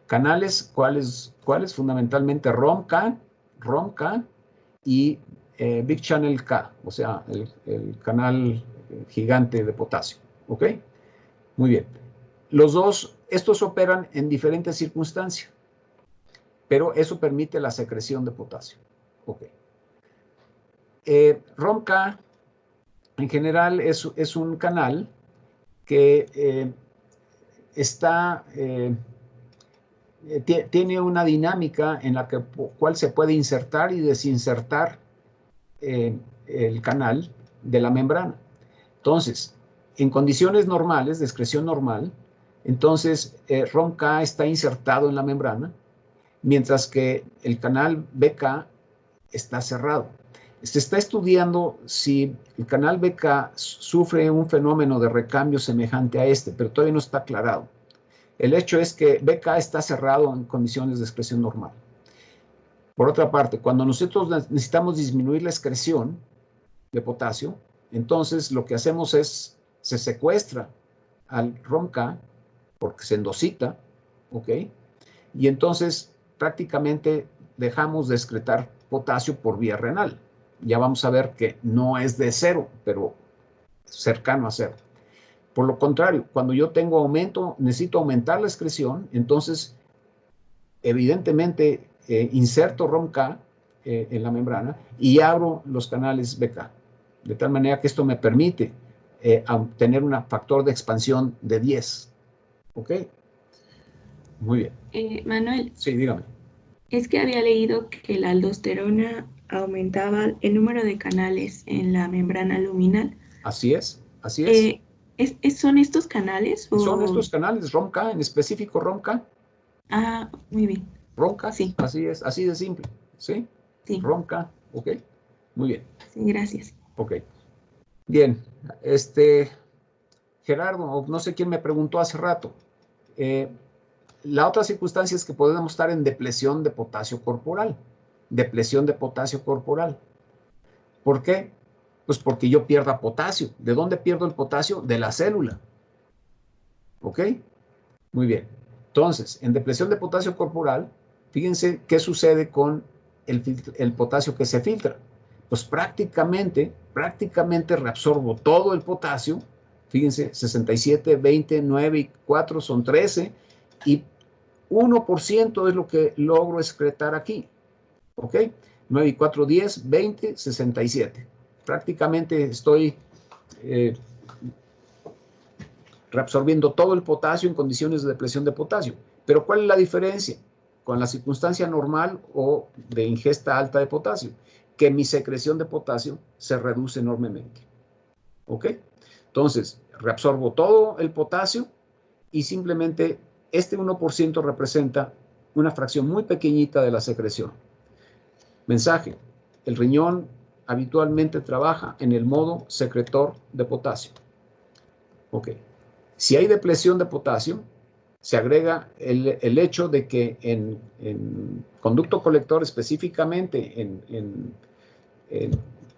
Canales, ¿cuáles? Fundamentalmente ROM-K y Big Channel K, o sea, el canal gigante de potasio. ¿Ok? Muy bien. Los dos, estos operan en diferentes circunstancias, pero eso permite la secreción de potasio. Ok. ROM-K en general es un canal que tiene una dinámica en la cual se puede insertar y desinsertar el canal de la membrana. Entonces, en condiciones normales, de excreción normal, entonces ROM-K está insertado en la membrana mientras que el canal BK está cerrado. Se está estudiando si el canal BK sufre un fenómeno de recambio semejante a este, pero todavía no está aclarado. El hecho es que BK está cerrado en condiciones de excreción normal. Por otra parte, cuando nosotros necesitamos disminuir la excreción de potasio, entonces lo que hacemos es, se secuestra al ROMK porque se endocita, ¿ok? Y entonces prácticamente dejamos de excretar potasio por vía renal. Ya vamos a ver que no es de cero, pero cercano a cero. Por lo contrario, cuando yo tengo aumento, necesito aumentar la excreción, entonces evidentemente inserto ROMK en la membrana y abro los canales BK. De tal manera que esto me permite tener un factor de expansión de 10. ¿Ok? Muy bien. Manuel, Sí, dígame. es que había leído que la aldosterona aumentaba el número de canales en la membrana luminal. Así es, así es. ¿Son estos canales? O... Son estos canales, ROMK, en específico ROMK. Ah, muy bien. ROMK, sí. Así es, así de simple. ¿Sí? Sí. ROMK, ok. Muy bien. Sí, gracias. Ok. Bien, Gerardo, no sé quién me preguntó hace rato. La otra circunstancia es que podemos estar en depresión de potasio corporal. Depresión de potasio corporal. ¿Por qué? Pues porque yo pierda potasio. ¿De dónde pierdo el potasio? De la célula. ¿Ok? Muy bien. Entonces, en depresión de potasio corporal, fíjense qué sucede con el potasio que se filtra. Pues prácticamente reabsorbo todo el potasio. Fíjense, 67, 20, 9 y 4 son 13. Y 1% es lo que logro excretar aquí. ¿Ok? 9 y 4, 10, 20, 67. Prácticamente estoy reabsorbiendo todo el potasio en condiciones de depresión de potasio. Pero ¿cuál es la diferencia con la circunstancia normal o de ingesta alta de potasio? Que mi secreción de potasio se reduce enormemente. ¿Ok? Entonces, reabsorbo todo el potasio y simplemente este 1% representa una fracción muy pequeñita de la secreción. Mensaje: el riñón habitualmente trabaja en el modo secretor de potasio. Ok. Si hay depresión de potasio, se agrega el hecho de que en conducto colector, específicamente en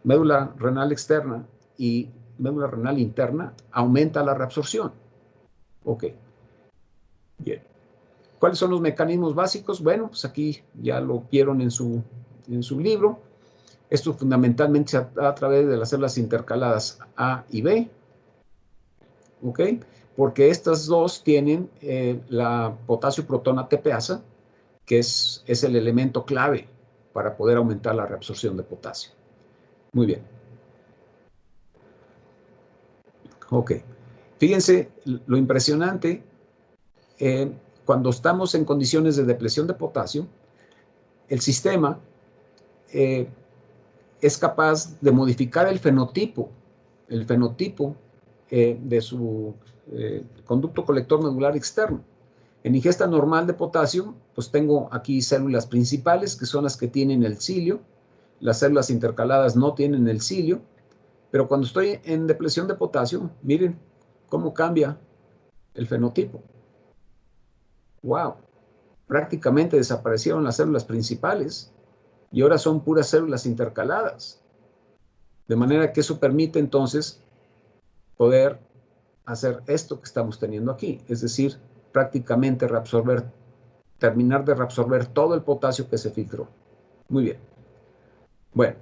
médula renal externa y médula renal interna, aumenta la reabsorción. Ok. Bien. ¿Cuáles son los mecanismos básicos? Bueno, pues aquí ya lo vieron en su libro. Esto fundamentalmente se da a través de las células intercaladas A y B. ¿Ok? Porque estas dos tienen la potasio protona TPasa, que es el elemento clave para poder aumentar la reabsorción de potasio. Muy bien. Ok. Fíjense lo impresionante, cuando estamos en condiciones de depresión de potasio, el sistema es capaz de modificar el fenotipo de su conducto colector medular externo. En ingesta normal de potasio, pues tengo aquí células principales, que son las que tienen el cilio. Las células intercaladas no tienen el cilio, pero cuando estoy en depresión de potasio, miren cómo cambia el fenotipo. ¡Wow! Prácticamente desaparecieron las células principales y ahora son puras células intercaladas. De manera que eso permite entonces poder hacer esto que estamos teniendo aquí, es decir, prácticamente terminar de reabsorber todo el potasio que se filtró. Muy bien. Bueno.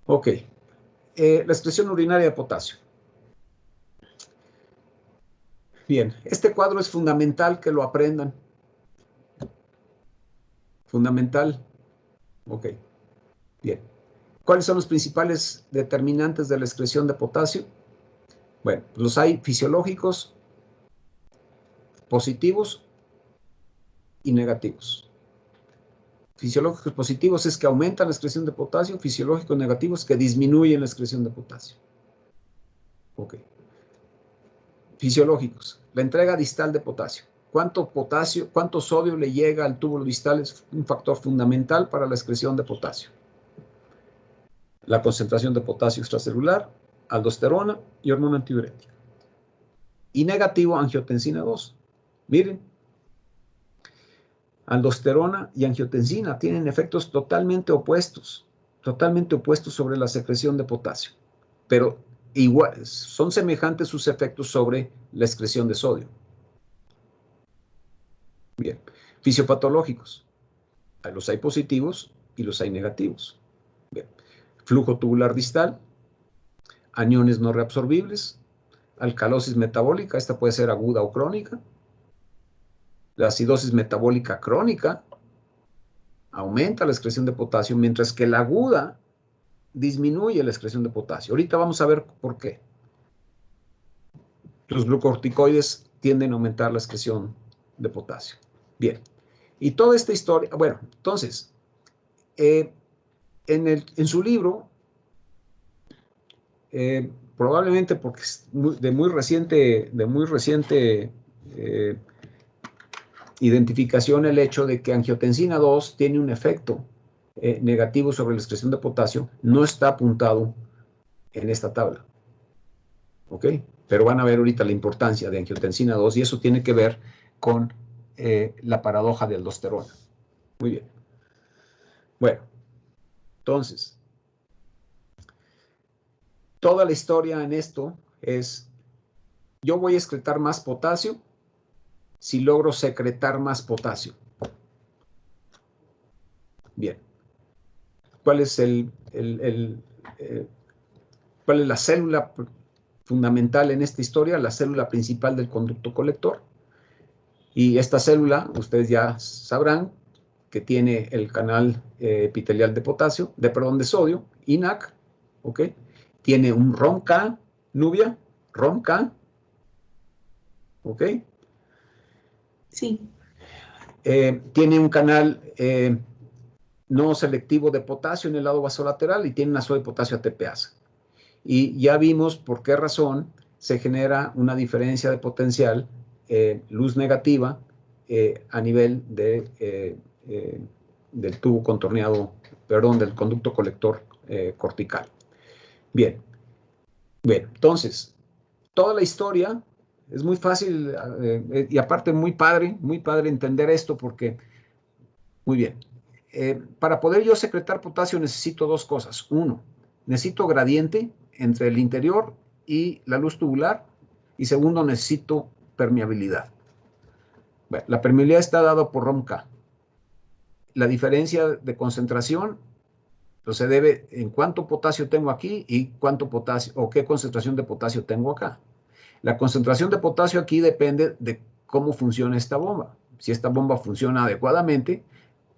Ok. La excreción urinaria de potasio. Bien, este cuadro es fundamental que lo aprendan. Fundamental. Ok. Bien. ¿Cuáles son los principales determinantes de la excreción de potasio? Bueno, los hay fisiológicos, positivos y negativos. Fisiológicos positivos es que aumentan la excreción de potasio, fisiológicos negativos que disminuyen la excreción de potasio. Ok. Fisiológicos, la entrega distal de potasio. cuánto potasio, cuánto sodio le llega al túbulo distal es un factor fundamental para la excreción de potasio. La concentración de potasio extracelular, aldosterona y hormona antidiurética. Y negativo, angiotensina 2. Miren, aldosterona y angiotensina tienen efectos totalmente opuestos sobre la secreción de potasio, pero igual, son semejantes sus efectos sobre la excreción de sodio. Bien, fisiopatológicos. Los hay positivos y los hay negativos. Bien. Flujo tubular distal, aniones no reabsorbibles, alcalosis metabólica, esta puede ser aguda o crónica. La acidosis metabólica crónica aumenta la excreción de potasio, mientras que la aguda disminuye la excreción de potasio. Ahorita vamos a ver por qué. Los glucocorticoides tienden a aumentar la excreción de potasio. Bien, y toda esta historia, bueno, entonces, en su libro, probablemente porque es de muy reciente identificación el hecho de que angiotensina 2 tiene un efecto negativo sobre la excreción de potasio, no está apuntado en esta tabla. ¿Ok? Pero van a ver ahorita la importancia de angiotensina 2 y eso tiene que ver con la paradoja de aldosterona. Muy bien. Bueno, entonces, toda la historia en esto es, yo voy a excretar más potasio si logro secretar más potasio. Bien. ¿Cuál es cuál es la célula fundamental en esta historia? La célula principal del conducto colector. Y esta célula, ustedes ya sabrán que tiene el canal epitelial de potasio, de sodio, INAC, ¿ok? Tiene un ROMK, Nubia, ROMK, ¿ok? Sí. Tiene un canal no selectivo de potasio en el lado vasolateral y tiene una sola de potasio ATPasa. Y ya vimos por qué razón se genera una diferencia de potencial luz negativa a nivel del tubo contorneado, perdón, del conducto colector cortical. Bien, entonces, toda la historia es muy fácil y aparte muy padre entender esto porque, muy bien, para poder yo secretar potasio necesito dos cosas. Uno, necesito gradiente entre el interior y la luz tubular y segundo, necesito permeabilidad. Bueno, la permeabilidad está dada por ROMK. La diferencia de concentración se debe en cuánto potasio tengo aquí y cuánto potasio o qué concentración de potasio tengo acá. La concentración de potasio aquí depende de cómo funciona esta bomba. Si esta bomba funciona adecuadamente,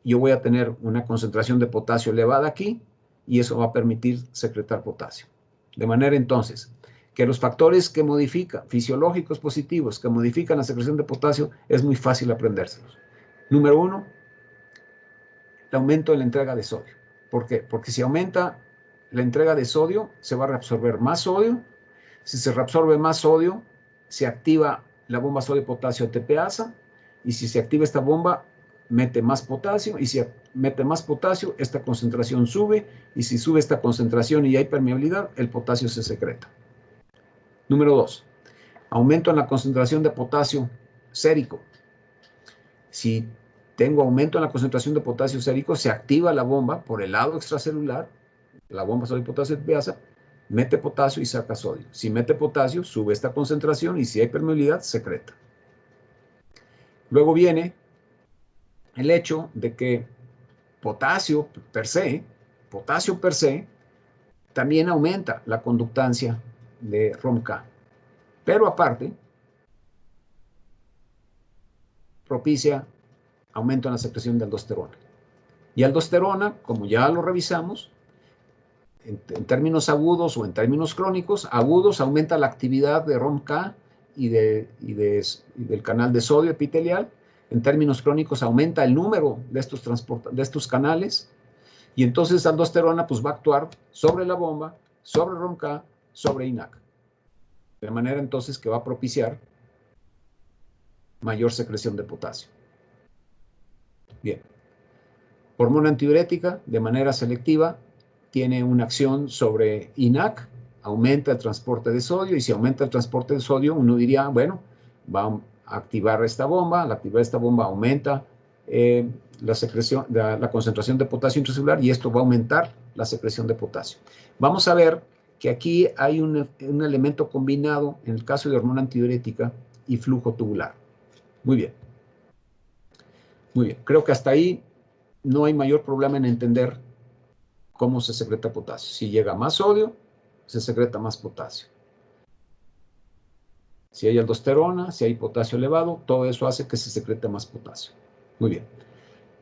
yo voy a tener una concentración de potasio elevada aquí y eso va a permitir secretar potasio. De manera entonces que los factores que modifican, fisiológicos positivos, que modifican la secreción de potasio, es muy fácil aprendérselos. Número uno, el aumento de la entrega de sodio. ¿Por qué? Porque si aumenta la entrega de sodio, se va a reabsorber más sodio. Si se reabsorbe más sodio, se activa la bomba sodio-potasio ATPasa. Y si se activa esta bomba, mete más potasio. Y si mete más potasio, esta concentración sube. Y si sube esta concentración y hay permeabilidad, el potasio se secreta. Número 2. Aumento en la concentración de potasio sérico. Si tengo aumento en la concentración de potasio sérico, se activa la bomba por el lado extracelular, la bomba sodio-potasio ATPasa, mete potasio y saca sodio. Si mete potasio, sube esta concentración y si hay permeabilidad, secreta. Luego viene el hecho de que potasio per se, también aumenta la conductancia de ROMK. Pero aparte, propicia aumento en la secreción de aldosterona. Y aldosterona, como ya lo revisamos, en términos agudos o en términos crónicos, agudos aumenta la actividad de ROMK y del canal de sodio epitelial. En términos crónicos aumenta el número de estos canales y entonces aldosterona pues va a actuar sobre la bomba, sobre ROMK, sobre INAC. De manera entonces que va a propiciar mayor secreción de potasio. Bien. Hormona antidiurética, de manera selectiva, tiene una acción sobre INAC, aumenta el transporte de sodio, y si aumenta el transporte de sodio, uno diría, bueno, va a activar esta bomba, al activar esta bomba aumenta la concentración de potasio intracelular, y esto va a aumentar la secreción de potasio. Vamos a ver que aquí hay un elemento combinado en el caso de hormona antidiurética y flujo tubular. Muy bien. Muy bien. Creo que hasta ahí no hay mayor problema en entender cómo se secreta potasio. Si llega más sodio, se secreta más potasio. Si hay aldosterona, si hay potasio elevado, todo eso hace que se secrete más potasio. Muy bien.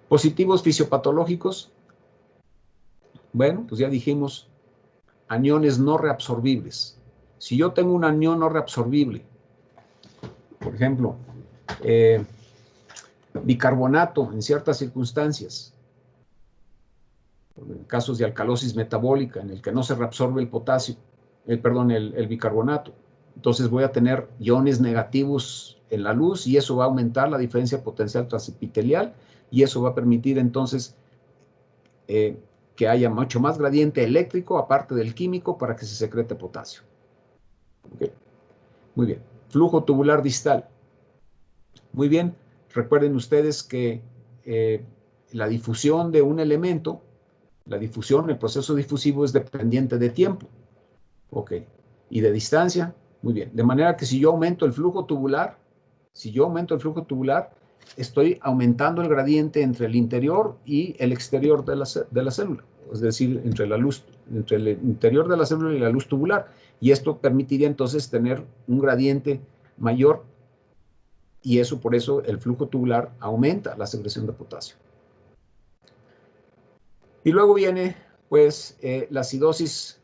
Positivos fisiopatológicos. Bueno, pues ya dijimos, aniones no reabsorbibles. Si yo tengo un anión no reabsorbible, por ejemplo, bicarbonato en ciertas circunstancias, en casos de alcalosis metabólica, en el que no se reabsorbe el potasio, el bicarbonato, entonces voy a tener iones negativos en la luz, y eso va a aumentar la diferencia potencial transepitelial, y eso va a permitir entonces que haya mucho más gradiente eléctrico, aparte del químico, para que se secrete potasio. ¿Okay? Muy bien. Flujo tubular distal. Muy bien. Recuerden ustedes que la difusión de un elemento, el proceso difusivo es dependiente de tiempo. Ok. Y de distancia. Muy bien. De manera que si yo aumento el flujo tubular, estoy aumentando el gradiente entre el interior y el exterior de la célula. Es decir, entre el interior de la célula y la luz tubular. Y esto permitiría entonces tener un gradiente mayor, y eso, por eso el flujo tubular aumenta la secreción de potasio. Y luego viene, pues, la acidosis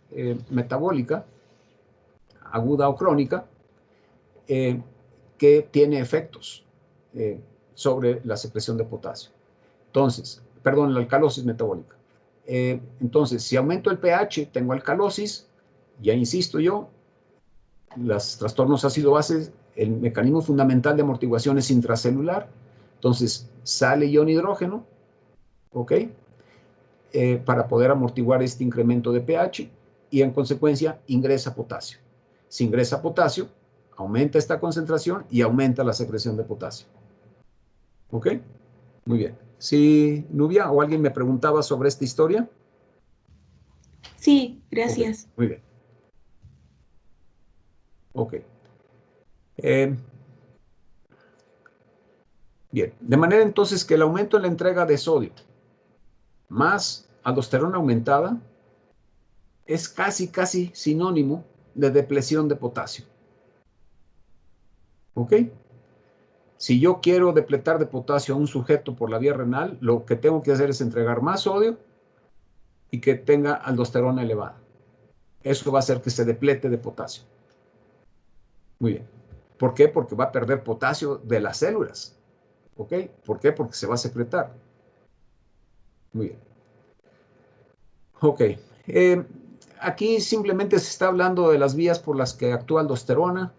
metabólica, aguda o crónica, que tiene efectos sobre la secreción de potasio. Entonces, perdón, la alcalosis metabólica. Entonces, si aumento el pH, tengo alcalosis, ya insisto yo, los trastornos ácido-base, el mecanismo fundamental de amortiguación es intracelular, entonces sale ion hidrógeno, ¿ok? Para poder amortiguar este incremento de pH, y en consecuencia ingresa potasio. Si ingresa potasio, aumenta esta concentración y aumenta la secreción de potasio. ¿Ok? Muy bien. ¿Sí, Nubia, o alguien me preguntaba sobre esta historia? Sí, gracias. Okay, muy bien. Ok. Bien. De manera entonces que el aumento en la entrega de sodio más aldosterona aumentada es casi sinónimo de depresión de potasio. ¿Ok? Si yo quiero depletar de potasio a un sujeto por la vía renal, lo que tengo que hacer es entregar más sodio y que tenga aldosterona elevada. Eso va a hacer que se deplete de potasio. Muy bien. ¿Por qué? Porque va a perder potasio de las células. ¿Ok? ¿Por qué? Porque se va a secretar. Muy bien. Ok. Aquí simplemente se está hablando de las vías por las que actúa aldosterona.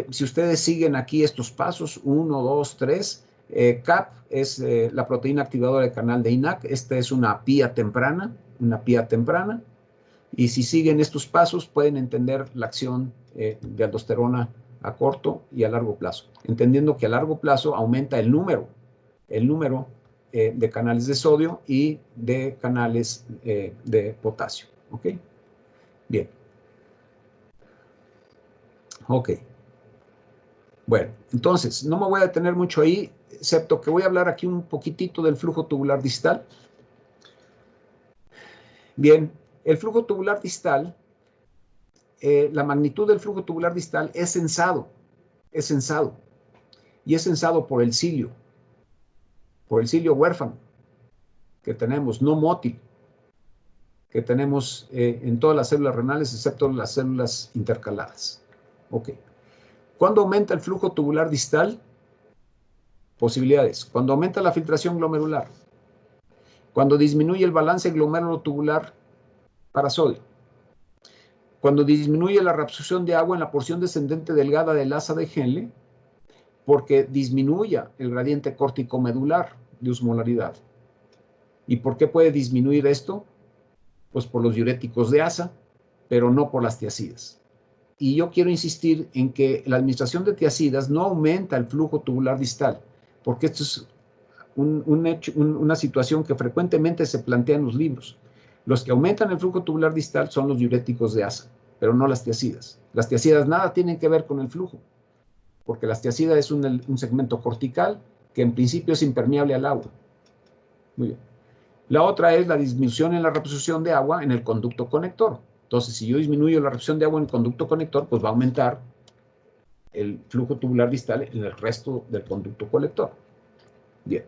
Si ustedes siguen aquí estos pasos, 1, 2, 3, CAP es la proteína activadora del canal de INAC. Esta es una pía temprana, y si siguen estos pasos pueden entender la acción de aldosterona a corto y a largo plazo, entendiendo que a largo plazo aumenta el número de canales de sodio y de canales de potasio. ¿Ok? Bien. Ok. Bueno, entonces, no me voy a detener mucho ahí, excepto que voy a hablar aquí un poquitito del flujo tubular distal. Bien, el flujo tubular distal, la magnitud del flujo tubular distal es censado, y es censado por el cilio huérfano que tenemos, no mótil, que tenemos en todas las células renales, excepto las células intercaladas. Ok. ¿Cuándo aumenta el flujo tubular distal? Posibilidades. Cuando aumenta la filtración glomerular, cuando disminuye el balance glomérulo-tubular para sodio, cuando disminuye la reabsorción de agua en la porción descendente delgada del asa de Henle, Porque disminuya el gradiente córtico-medular de osmolaridad. ¿Y por qué puede disminuir esto? Pues por los diuréticos de asa, pero no por las tiacidas. Y yo quiero insistir en que la administración de tiacidas no aumenta el flujo tubular distal, porque esto es una situación que frecuentemente se plantea en los libros. Los que aumentan el flujo tubular distal son los diuréticos de asa, pero no las tiacidas. Las tiacidas nada tienen que ver con el flujo, porque las tiacidas es un segmento cortical que en principio es impermeable al agua. Muy bien. La otra es la disminución en la reabsorción de agua en el conducto conector. Entonces, si yo disminuyo la reabsorción de agua en el conducto conector, pues va a aumentar el flujo tubular distal en el resto del conducto colector. Bien.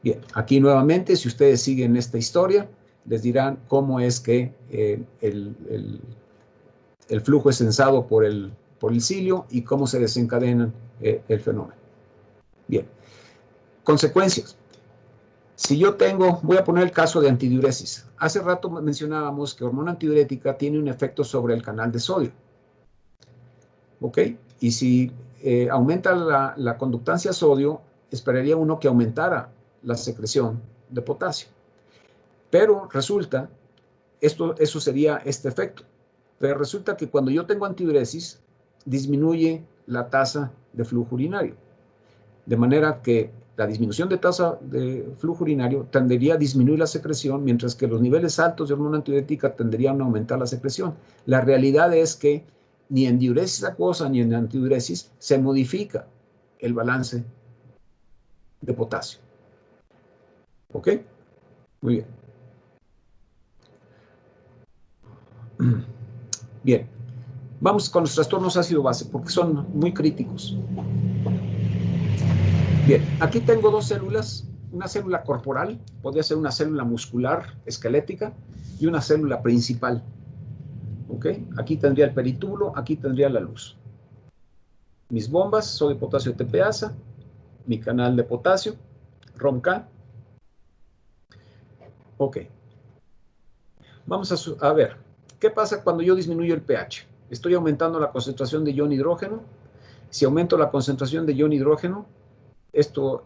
Bien, aquí nuevamente, si ustedes siguen esta historia, les dirán cómo es que el flujo es sensado por el cilio y cómo se desencadena el fenómeno. Bien. Consecuencias. Si yo tengo, voy a poner el caso de antidiuresis. Hace rato mencionábamos que hormona antidiurética tiene un efecto sobre el canal de sodio. ¿Ok? Y si aumenta la conductancia sodio, esperaría uno que aumentara la secreción de potasio. Pero resulta, eso sería este efecto. Pero resulta que cuando yo tengo antidiuresis, disminuye la tasa de flujo urinario. De manera que la disminución de tasa de flujo urinario tendería a disminuir la secreción, mientras que los niveles altos de hormona antidiurética tenderían a aumentar la secreción. La realidad es que ni en diuresis acuosa ni en antidiuresis se modifica el balance de potasio. ¿Ok? Muy bien. Bien. Vamos con los trastornos ácido-base, porque son muy críticos. Bien, aquí tengo dos células, una célula corporal, podría ser una célula muscular esquelética y una célula principal. ¿Ok? Aquí tendría el peritubulo, aquí tendría la luz. Mis bombas, sodio, potasio, TPasa, mi canal de potasio, ROMK. Ok. Vamos a ver, ¿qué pasa cuando yo disminuyo el pH? Estoy aumentando la concentración de ion hidrógeno. Si aumento la concentración de ion hidrógeno, esto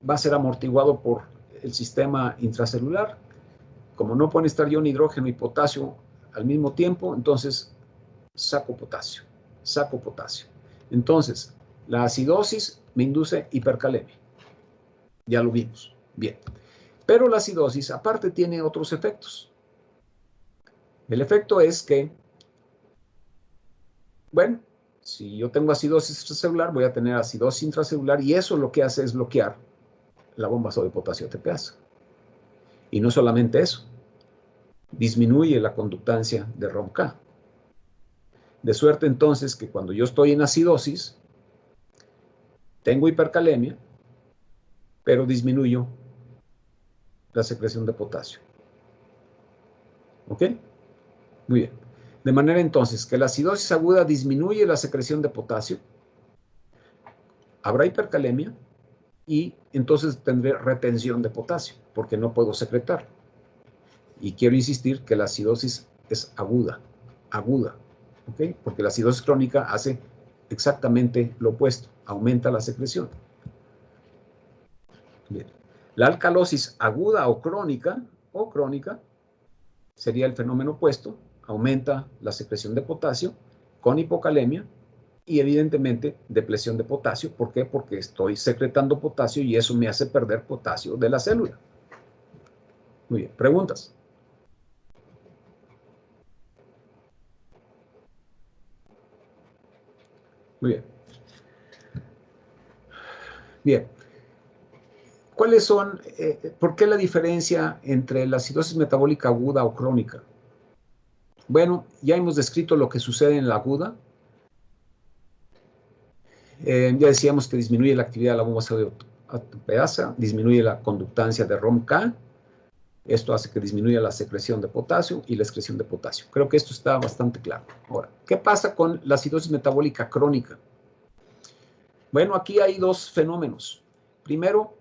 va a ser amortiguado por el sistema intracelular. Como no pueden estar ion hidrógeno y potasio al mismo tiempo, entonces saco potasio. Entonces, la acidosis me induce hipercalemia. Ya lo vimos. Bien. Pero la acidosis, aparte, tiene otros efectos. El efecto es que, bueno, si yo tengo acidosis extracelular, voy a tener acidosis intracelular y eso lo que hace es bloquear la bomba sodio potasio TPasa. Y no solamente eso, disminuye la conductancia de ROMK. De suerte entonces que cuando yo estoy en acidosis, tengo hipercalemia, pero disminuyo la secreción de potasio. ¿Ok? Muy bien. De manera entonces que la acidosis aguda disminuye la secreción de potasio, habrá hipercalemia y entonces tendré retención de potasio, porque no puedo secretar. Y quiero insistir que la acidosis es aguda, ¿ok? Porque la acidosis crónica hace exactamente lo opuesto, aumenta la secreción. Bien. La alcalosis aguda o crónica sería el fenómeno opuesto, aumenta la secreción de potasio con hipocalemia y evidentemente depresión de potasio. ¿Por qué? Porque estoy secretando potasio y eso me hace perder potasio de la célula. Muy bien, preguntas. Muy bien. Bien. ¿Cuáles son, por qué la diferencia entre la acidosis metabólica aguda o crónica? Bueno, ya hemos descrito lo que sucede en la aguda. Ya decíamos que disminuye la actividad de la bomba sodio TPasa, disminuye la conductancia de ROMK. Esto hace que disminuya la secreción de potasio y la excreción de potasio. Creo que esto está bastante claro. Ahora, ¿qué pasa con la acidosis metabólica crónica? Bueno, aquí hay dos fenómenos. Primero,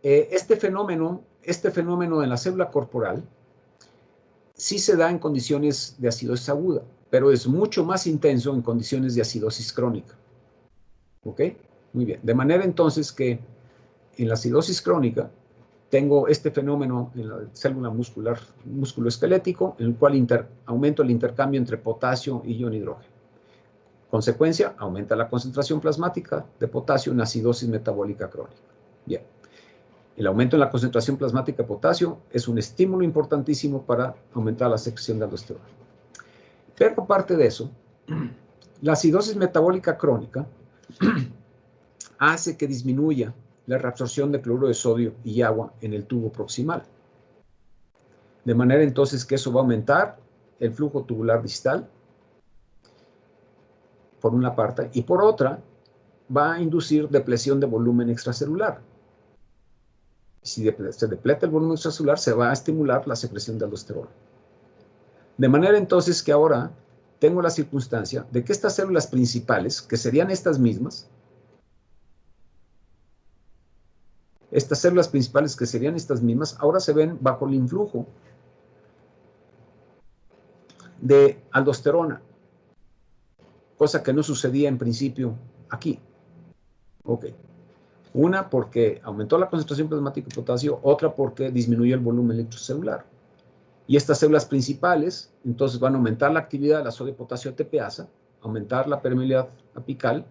este fenómeno en la célula corporal sí se da en condiciones de acidosis aguda, pero es mucho más intenso en condiciones de acidosis crónica. ¿Ok? Muy bien. De manera entonces que en la acidosis crónica tengo este fenómeno en la célula muscular, músculo esquelético, en el cual aumento el intercambio entre potasio y ion hidrógeno. Consecuencia, aumenta la concentración plasmática de potasio en acidosis metabólica crónica. Bien. El aumento en la concentración plasmática de potasio es un estímulo importantísimo para aumentar la secreción de aldosterona. Pero aparte de eso, la acidosis metabólica crónica hace que disminuya la reabsorción de cloruro de sodio y agua en el tubo proximal. De manera entonces que eso va a aumentar el flujo tubular distal, por una parte, y por otra, va a inducir depresión de volumen extracelular. Si se depleta el volumen extracelular, se va a estimular la secreción de aldosterona. De manera entonces que ahora tengo la circunstancia de que estas células principales, que serían estas mismas, ahora se ven bajo el influjo de aldosterona, cosa que no sucedía en principio aquí. Ok. Una porque aumentó la concentración plasmática de potasio, otra porque disminuyó el volumen electrocelular. Y estas células principales, entonces van a aumentar la actividad de la sodio-potasio ATPasa, aumentar la permeabilidad apical,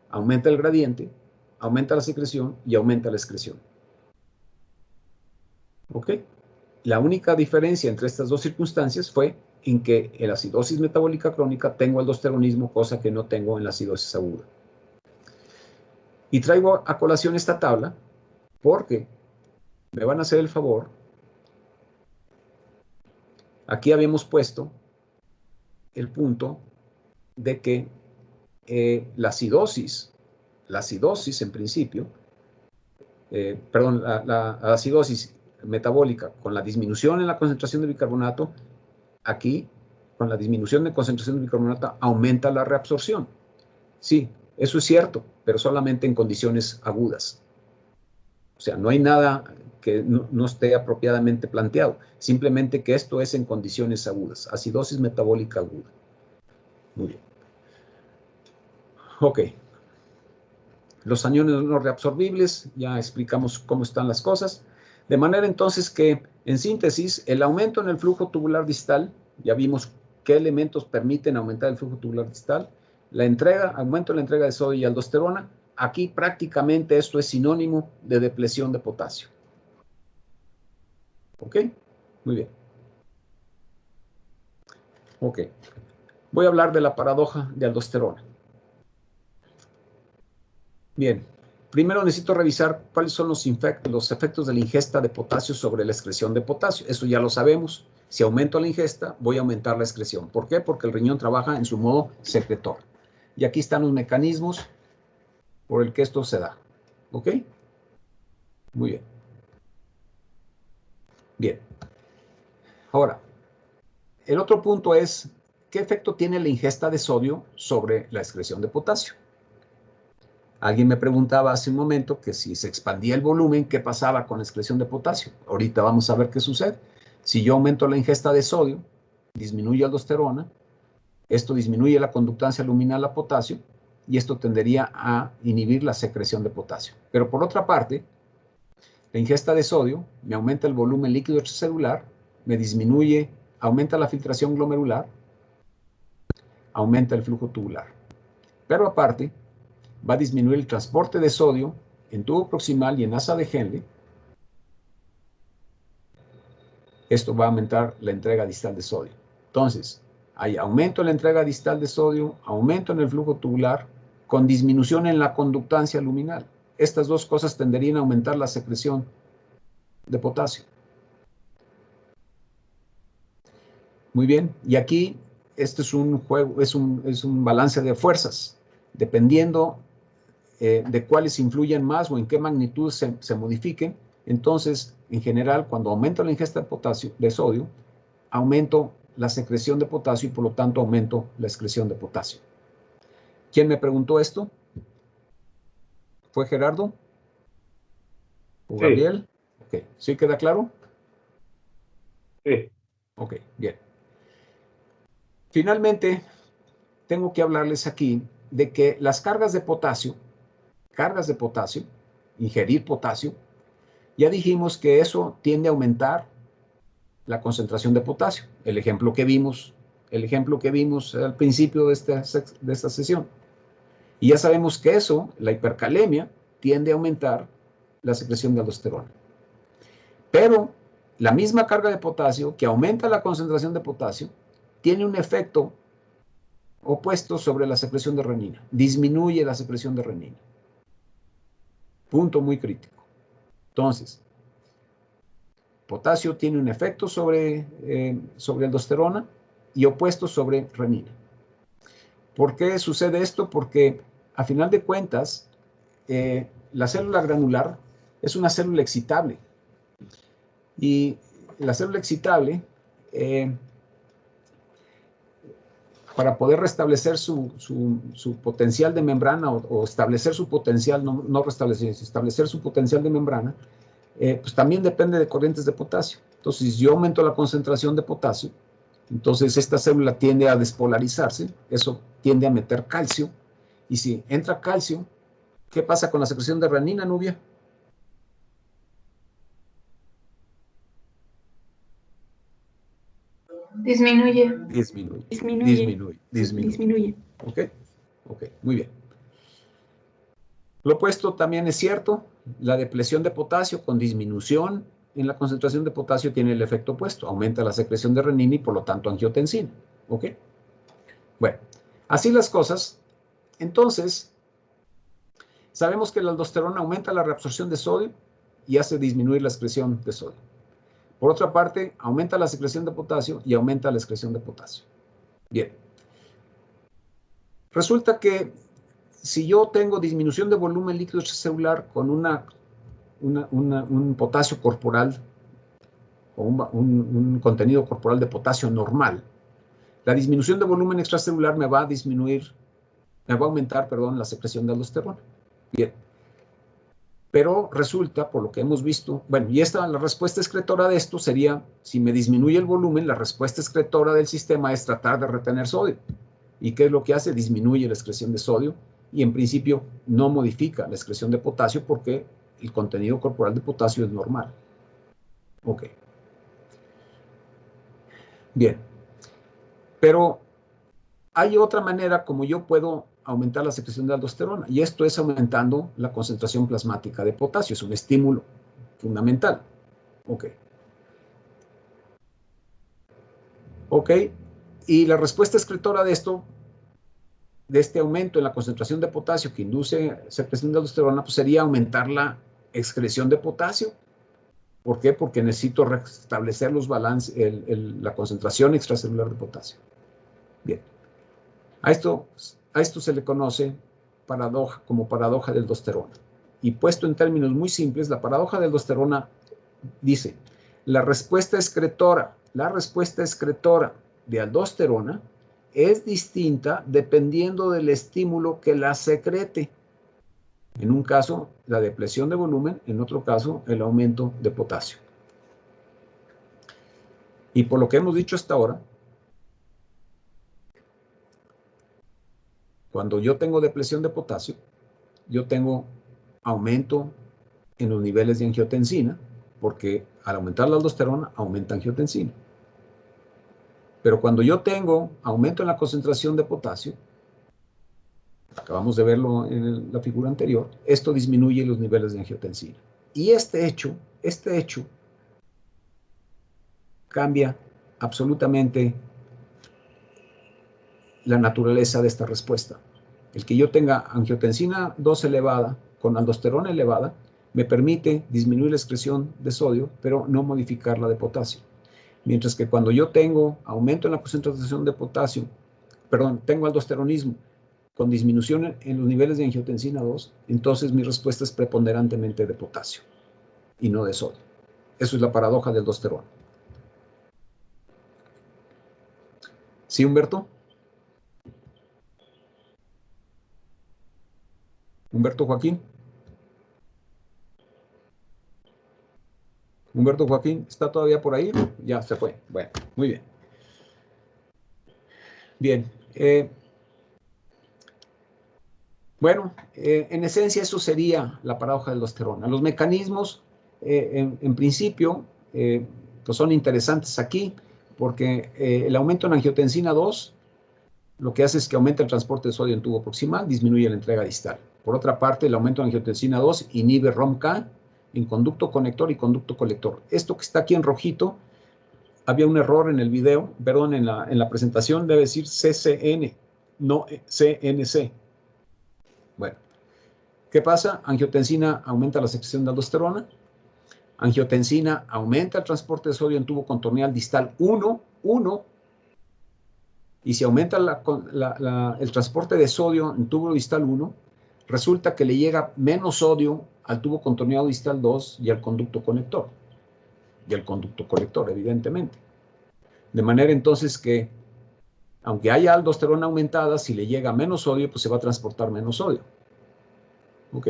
aumenta el gradiente, aumenta la secreción y aumenta la excreción. ¿Ok? La única diferencia entre estas dos circunstancias fue en que en la acidosis metabólica crónica tengo aldosteronismo, cosa que no tengo en la acidosis aguda. Y traigo a colación esta tabla porque me van a hacer el favor. Aquí habíamos puesto el punto de que la acidosis en principio, la acidosis metabólica con la disminución en la concentración de bicarbonato, aquí con la disminución de concentración de bicarbonato aumenta la reabsorción. Sí, eso es cierto, pero solamente en condiciones agudas. O sea, no hay nada que no esté apropiadamente planteado. Simplemente que esto es en condiciones agudas. Acidosis metabólica aguda. Muy bien. Ok. Los aniones no reabsorbibles, ya explicamos cómo están las cosas. De manera entonces que, en síntesis, el aumento en el flujo tubular distal, ya vimos qué elementos permiten aumentar el flujo tubular distal, aumento en la entrega de sodio y aldosterona. Aquí prácticamente esto es sinónimo de depresión de potasio. ¿Ok? Muy bien. Ok. Voy a hablar de la paradoja de aldosterona. Bien. Primero necesito revisar cuáles son los efectos de la ingesta de potasio sobre la excreción de potasio. Eso ya lo sabemos. Si aumento la ingesta, voy a aumentar la excreción. ¿Por qué? Porque el riñón trabaja en su modo secretor. Y aquí están los mecanismos por el que esto se da. ¿Ok? Muy bien. Bien. Ahora, el otro punto es, ¿qué efecto tiene la ingesta de sodio sobre la excreción de potasio? Alguien me preguntaba hace un momento que si se expandía el volumen, ¿qué pasaba con la excreción de potasio? Ahorita vamos a ver qué sucede. Si yo aumento la ingesta de sodio, disminuye la aldosterona, esto disminuye la conductancia luminal a potasio y esto tendería a inhibir la secreción de potasio. Pero por otra parte, la ingesta de sodio me aumenta el volumen líquido extracelular, aumenta la filtración glomerular, aumenta el flujo tubular. Pero aparte, va a disminuir el transporte de sodio en tubo proximal y en asa de Henle. Esto va a aumentar la entrega distal de sodio. Entonces, hay aumento en la entrega distal de sodio, aumento en el flujo tubular, con disminución en la conductancia luminal. Estas dos cosas tenderían a aumentar la secreción de potasio. Muy bien, y aquí este es un juego, es un balance de fuerzas, dependiendo de cuáles influyen más o en qué magnitud se modifiquen. Entonces, en general, cuando aumento la ingesta de sodio, aumento la secreción de potasio y por lo tanto aumento la excreción de potasio. ¿Quién me preguntó esto? ¿Fue Gerardo? ¿O Gabriel? Ok, ¿sí queda claro? Sí. Ok, bien. Finalmente, tengo que hablarles aquí de que las cargas de potasio, ingerir potasio, ya dijimos que eso tiende a aumentar la concentración de potasio. El ejemplo que vimos al principio de esta sesión. Y ya sabemos que eso, la hipercalemia, tiende a aumentar la secreción de aldosterona. Pero la misma carga de potasio, que aumenta la concentración de potasio, tiene un efecto opuesto sobre la secreción de renina. Disminuye la secreción de renina. Punto muy crítico. Entonces, potasio tiene un efecto sobre aldosterona y opuesto sobre renina. ¿Por qué sucede esto? Porque, a final de cuentas, la célula granular es una célula excitable. Y la célula excitable, para poder restablecer su potencial de membrana o establecer su potencial, no restablecer, establecer su potencial de membrana, pues también depende de corrientes de potasio. Entonces, si yo aumento la concentración de potasio, entonces esta célula tiende a despolarizarse, eso tiende a meter calcio, y si entra calcio, ¿qué pasa con la secreción de renina, Nubia? Disminuye. Disminuye. Ok, muy bien. Lo opuesto también es cierto, la depresión de potasio con disminución en la concentración de potasio tiene el efecto opuesto, aumenta la secreción de renina y por lo tanto angiotensina. ¿Ok? Bueno, así las cosas. Entonces, sabemos que la aldosterona aumenta la reabsorción de sodio y hace disminuir la excreción de sodio. Por otra parte, aumenta la secreción de potasio y aumenta la excreción de potasio. Bien. Resulta que si yo tengo disminución de volumen líquido extracelular con un potasio corporal o un contenido corporal de potasio normal, la disminución de volumen extracelular me va a aumentar, la secreción de aldosterona. Bien. Pero resulta, por lo que hemos visto, bueno, y la respuesta excretora de esto sería, si me disminuye el volumen, la respuesta excretora del sistema es tratar de retener sodio. ¿Y qué es lo que hace? Disminuye la excreción de sodio y en principio no modifica la excreción de potasio porque el contenido corporal de potasio es normal. Ok. Bien. Pero hay otra manera como yo puedo aumentar la secreción de aldosterona, y esto es aumentando la concentración plasmática de potasio. Es un estímulo fundamental. Ok. Ok. Y la respuesta excretora de esto, de este aumento en la concentración de potasio que induce secreción de aldosterona, pues sería aumentar la excreción de potasio. ¿Por qué? Porque necesito restablecer los balances, la concentración extracelular de potasio. Bien. A esto se le conoce como paradoja de aldosterona. Y puesto en términos muy simples, la paradoja de aldosterona dice, la respuesta excretora de aldosterona es distinta dependiendo del estímulo que la secrete. En un caso, la depresión de volumen, en otro caso, el aumento de potasio. Y por lo que hemos dicho hasta ahora, cuando yo tengo depresión de potasio, yo tengo aumento en los niveles de angiotensina, porque al aumentar la aldosterona, aumenta angiotensina. Pero cuando yo tengo aumento en la concentración de potasio, acabamos de verlo en la figura anterior, esto disminuye los niveles de angiotensina. Y este hecho cambia absolutamente la naturaleza de esta respuesta. El que yo tenga angiotensina 2 elevada con aldosterona elevada me permite disminuir la excreción de sodio, pero no modificar la de potasio. Mientras que cuando yo tengo aumento en la concentración de potasio, tengo aldosteronismo con disminución en los niveles de angiotensina 2, entonces mi respuesta es preponderantemente de potasio y no de sodio. Eso es la paradoja del aldosterona. ¿Sí, Humberto? Humberto Joaquín. Humberto Joaquín, ¿está todavía por ahí? Ya se fue. Bueno, muy bien. Bien. Bueno, en esencia eso sería la paradoja de aldosterona. Los mecanismos, en principio, pues son interesantes aquí, porque el aumento en angiotensina 2 lo que hace es que aumenta el transporte de sodio en tubo proximal, disminuye la entrega distal. Por otra parte, el aumento en angiotensina 2 inhibe ROMK en conducto conector y conducto colector. Esto que está aquí en rojito, había un error en el video, perdón, en la presentación, debe decir CCN, no CNC. Bueno, ¿qué pasa? Angiotensina aumenta la secreción de aldosterona. Angiotensina aumenta el transporte de sodio en tubo contorneal distal 1. Y si aumenta el transporte de sodio en tubo distal 1, resulta que le llega menos sodio al tubo contorneado distal 2 y al conducto conector. Y al conducto colector, evidentemente. De manera entonces que, aunque haya aldosterona aumentada, si le llega menos sodio, pues se va a transportar menos sodio. ¿Ok?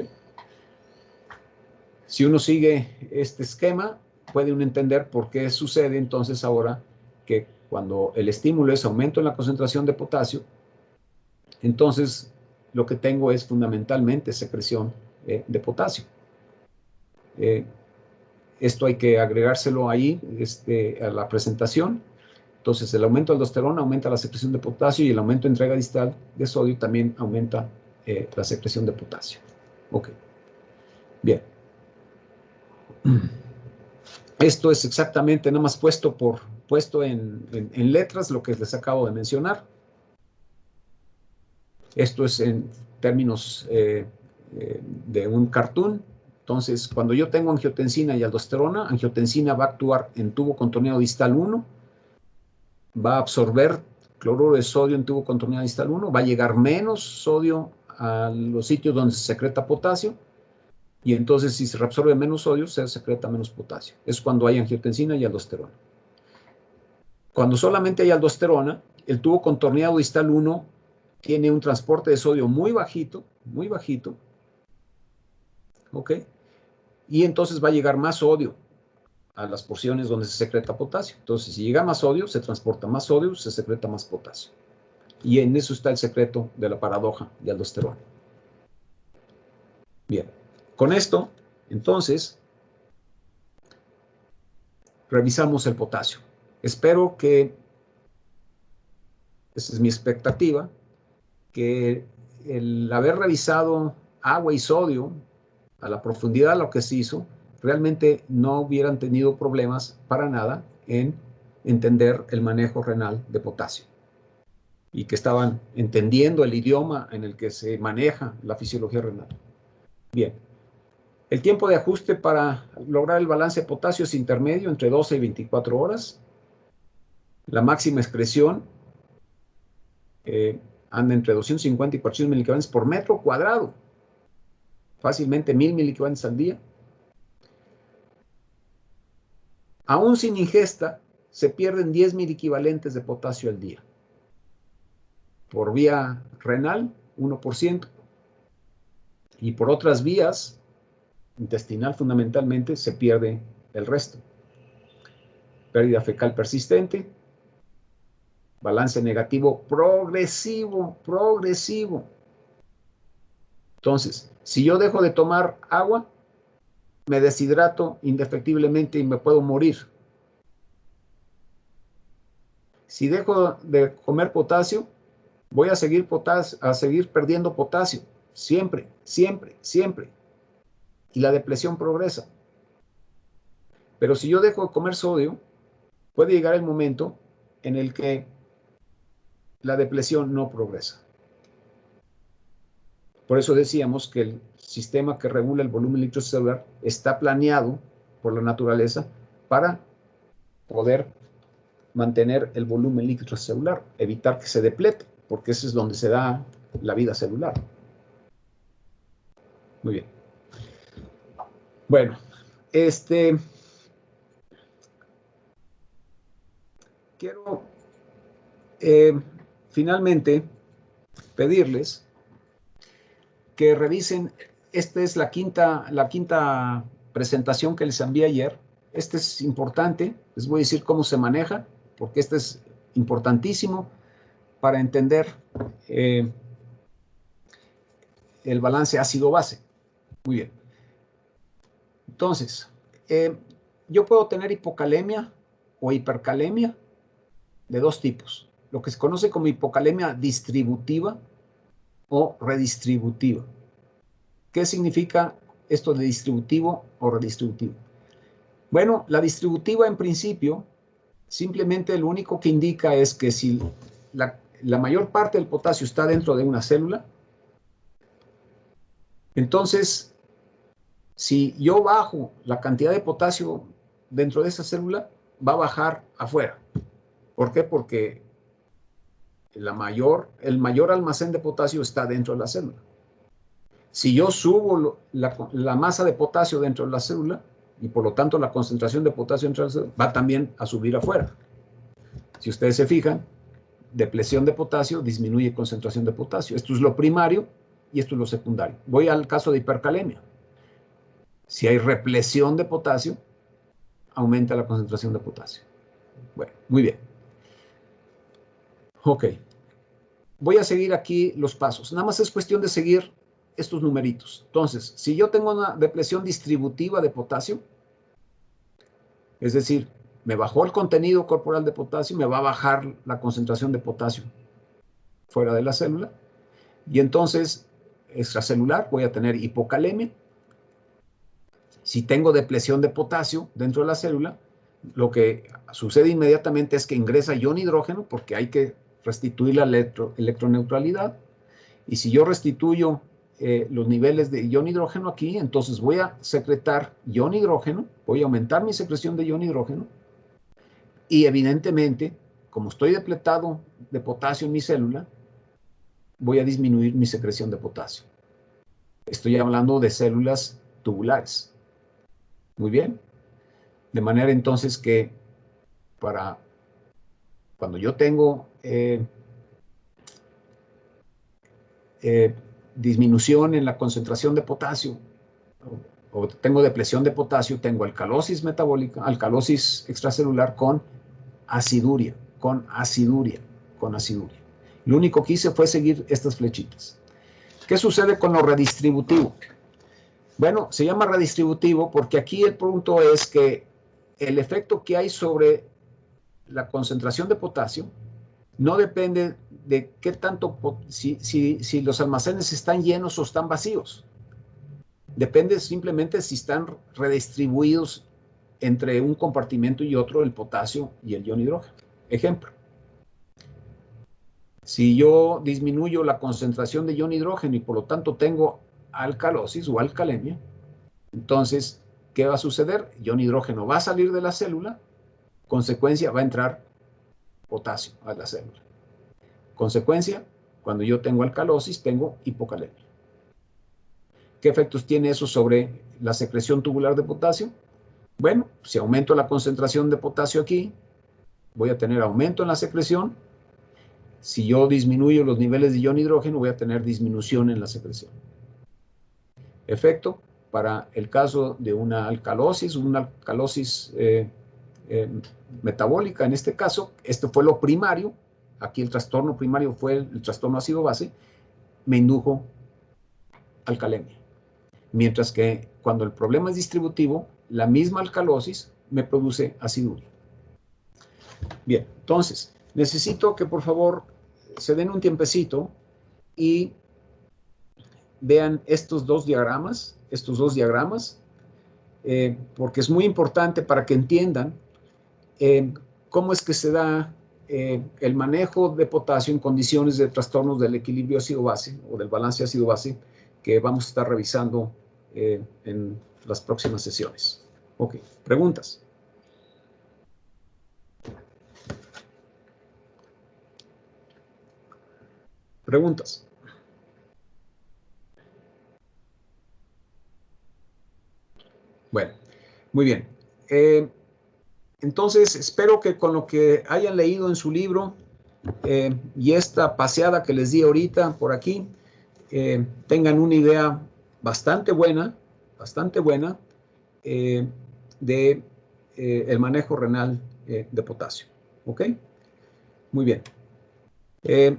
Si uno sigue este esquema, puede uno entender por qué sucede entonces ahora que cuando el estímulo es aumento en la concentración de potasio, entonces lo que tengo es fundamentalmente secreción de potasio. Esto hay que agregárselo ahí a la presentación. Entonces el aumento de aldosterona aumenta la secreción de potasio y el aumento de entrega distal de sodio también aumenta la secreción de potasio. Ok. Bien. Esto es exactamente, nada más puesto en letras lo que les acabo de mencionar. Esto es en términos de un cartoon. Entonces, cuando yo tengo angiotensina y aldosterona, angiotensina va a actuar en tubo contorneado distal 1, va a absorber cloruro de sodio en tubo contorneado distal 1, va a llegar menos sodio a los sitios donde se secreta potasio, y entonces si se reabsorbe menos sodio, se secreta menos potasio. Es cuando hay angiotensina y aldosterona. Cuando solamente hay aldosterona, el tubo contorneado distal 1 tiene un transporte de sodio muy bajito, ¿ok? Y entonces va a llegar más sodio a las porciones donde se secreta potasio. Entonces, si llega más sodio, se transporta más sodio, se secreta más potasio. Y en eso está el secreto de la paradoja de aldosterona. Bien, con esto, entonces, revisamos el potasio. Espero que, esa es mi expectativa, que el haber revisado agua y sodio a la profundidad de lo que se hizo, realmente no hubieran tenido problemas para nada en entender el manejo renal de potasio y que estaban entendiendo el idioma en el que se maneja la fisiología renal. Bien, el tiempo de ajuste para lograr el balance de potasio es intermedio, entre 12 y 24 horas. La máxima excreción anda entre 250 y 400 miligramos por metro cuadrado, fácilmente 1000 miligramos al día. Aún sin ingesta, se pierden 10 miliequivalentes de potasio al día. Por vía renal, 1%. Y por otras vías, intestinal fundamentalmente, se pierde el resto. Pérdida fecal persistente, balance negativo progresivo. Entonces, si yo dejo de tomar agua, me deshidrato indefectiblemente y me puedo morir. Si dejo de comer potasio, voy a seguir perdiendo potasio. Siempre. Y la depresión progresa. Pero si yo dejo de comer sodio, puede llegar el momento en el que la depresión no progresa. Por eso decíamos que el sistema que regula el volumen líquido celular está planeado por la naturaleza para poder mantener el volumen líquido celular, evitar que se deplete, porque ese es donde se da la vida celular. Muy bien. Bueno, quiero finalmente pedirles que revisen. Esta es la quinta presentación que les envié ayer. Este es importante, les voy a decir cómo se maneja, porque este es importantísimo para entender el balance ácido-base. Muy bien. Entonces, yo puedo tener hipocalemia o hipercalemia de dos tipos. Lo que se conoce como hipocalemia distributiva o redistributiva. ¿Qué significa esto de distributivo o redistributivo? Bueno, la distributiva en principio simplemente lo único que indica es que si la mayor parte del potasio está dentro de una célula, entonces si yo bajo la cantidad de potasio dentro de esa célula, va a bajar afuera. ¿Por qué? Porque el mayor almacén de potasio está dentro de la célula. Si yo subo la masa de potasio dentro de la célula, y por lo tanto la concentración de potasio dentro de la célula, va también a subir afuera. Si ustedes se fijan, depleción de potasio disminuye concentración de potasio. Esto es lo primario y esto es lo secundario. Voy al caso de hipercalemia. Si hay represión de potasio, aumenta la concentración de potasio. Bueno, muy bien. Ok. Voy a seguir aquí los pasos. Nada más es cuestión de seguir estos numeritos. Entonces, si yo tengo una depresión distributiva de potasio, es decir, me bajó el contenido corporal de potasio, me va a bajar la concentración de potasio fuera de la célula, y entonces, extracelular, voy a tener hipocalemia. Si tengo depresión de potasio dentro de la célula, lo que sucede inmediatamente es que ingresa ion hidrógeno, porque hay que restituir la electroneutralidad, y si yo restituyo los niveles de ion hidrógeno aquí, entonces voy a secretar ion hidrógeno, voy a aumentar mi secreción de ion hidrógeno, y evidentemente, como estoy depletado de potasio en mi célula, voy a disminuir mi secreción de potasio. Estoy hablando de células tubulares. Muy bien. De manera entonces que cuando yo tengo disminución en la concentración de potasio o tengo depresión de potasio, tengo alcalosis metabólica, alcalosis extracelular con aciduria. Lo único que hice fue seguir estas flechitas. ¿Qué sucede con lo redistributivo? Bueno, se llama redistributivo porque aquí el punto es que el efecto que hay sobre la concentración de potasio no depende de qué tanto, si los almacenes están llenos o están vacíos. Depende simplemente si están redistribuidos entre un compartimento y otro el potasio y el ion hidrógeno. Ejemplo. Si yo disminuyo la concentración de ion hidrógeno y por lo tanto tengo alcalosis o alcalemia, entonces, ¿qué va a suceder? Ion hidrógeno va a salir de la célula, consecuencia, va a entrar potasio a la célula. Consecuencia, cuando yo tengo alcalosis, tengo hipocalemia. ¿Qué efectos tiene eso sobre la secreción tubular de potasio? Bueno, si aumento la concentración de potasio aquí, voy a tener aumento en la secreción. Si yo disminuyo los niveles de ion hidrógeno, voy a tener disminución en la secreción. Efecto, para el caso de una alcalosis metabólica, en este caso, esto fue lo primario, aquí el trastorno primario fue el trastorno ácido-base, me indujo alcalemia. Mientras que cuando el problema es distributivo, la misma alcalosis me produce aciduria. Bien, entonces, necesito que por favor se den un tiempecito y vean estos dos diagramas, porque es muy importante para que entiendan cómo es que se da el manejo de potasio en condiciones de trastornos del equilibrio ácido-base o del balance ácido-base que vamos a estar revisando en las próximas sesiones. Ok, preguntas. Preguntas. Bueno, muy bien. Entonces, espero que con lo que hayan leído en su libro y esta paseada que les di ahorita por aquí, tengan una idea bastante buena de el manejo renal de potasio. ¿Ok? Muy bien.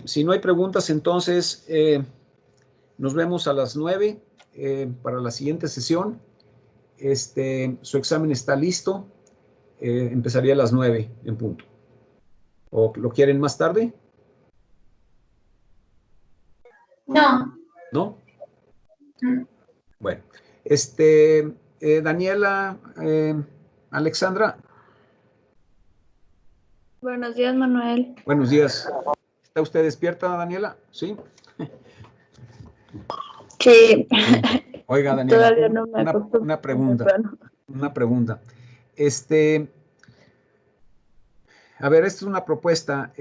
Si no hay preguntas, entonces nos vemos a las 9 para la siguiente sesión. Su examen está listo. Empezaría a las 9 en punto. ¿O lo quieren más tarde? No. ¿No? Bueno. Daniela, Alexandra, Buenos días, Manuel. buenos días. ¿Está usted despierta, Daniela? ¿Sí? Sí. Oiga, Daniela, Todavía no me acostumbro una tan pregunta. temprano. Una pregunta. A ver, esta es una propuesta.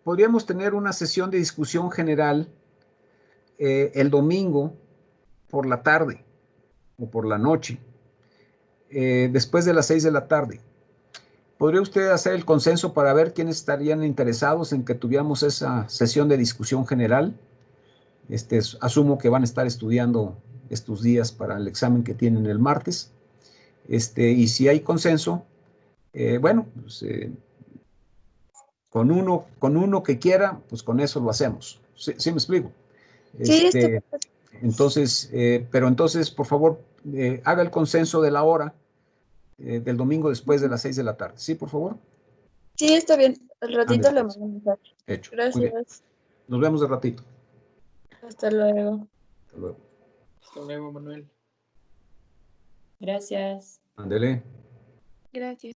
Podríamos tener una sesión de discusión general el domingo por la tarde o por la noche, después de las 6 de la tarde. ¿Podría usted hacer el consenso para ver quiénes estarían interesados en que tuviéramos esa sesión de discusión general? Asumo que van a estar estudiando estos días para el examen que tienen el martes. Y si hay consenso, bueno, pues, con uno que quiera, pues con eso lo hacemos. ¿Sí me explico? Sí, Entonces, pero entonces, por favor, haga el consenso de la hora del domingo después de las 6 de la tarde. ¿Sí, por favor? sí, está bien. Al ratito Ándale, le pues. mando un mensaje. Hecho. Muy bien. Gracias. Nos vemos de ratito. Hasta luego. Hasta luego. Hasta luego, Manuel. Gracias. Ándele. Gracias.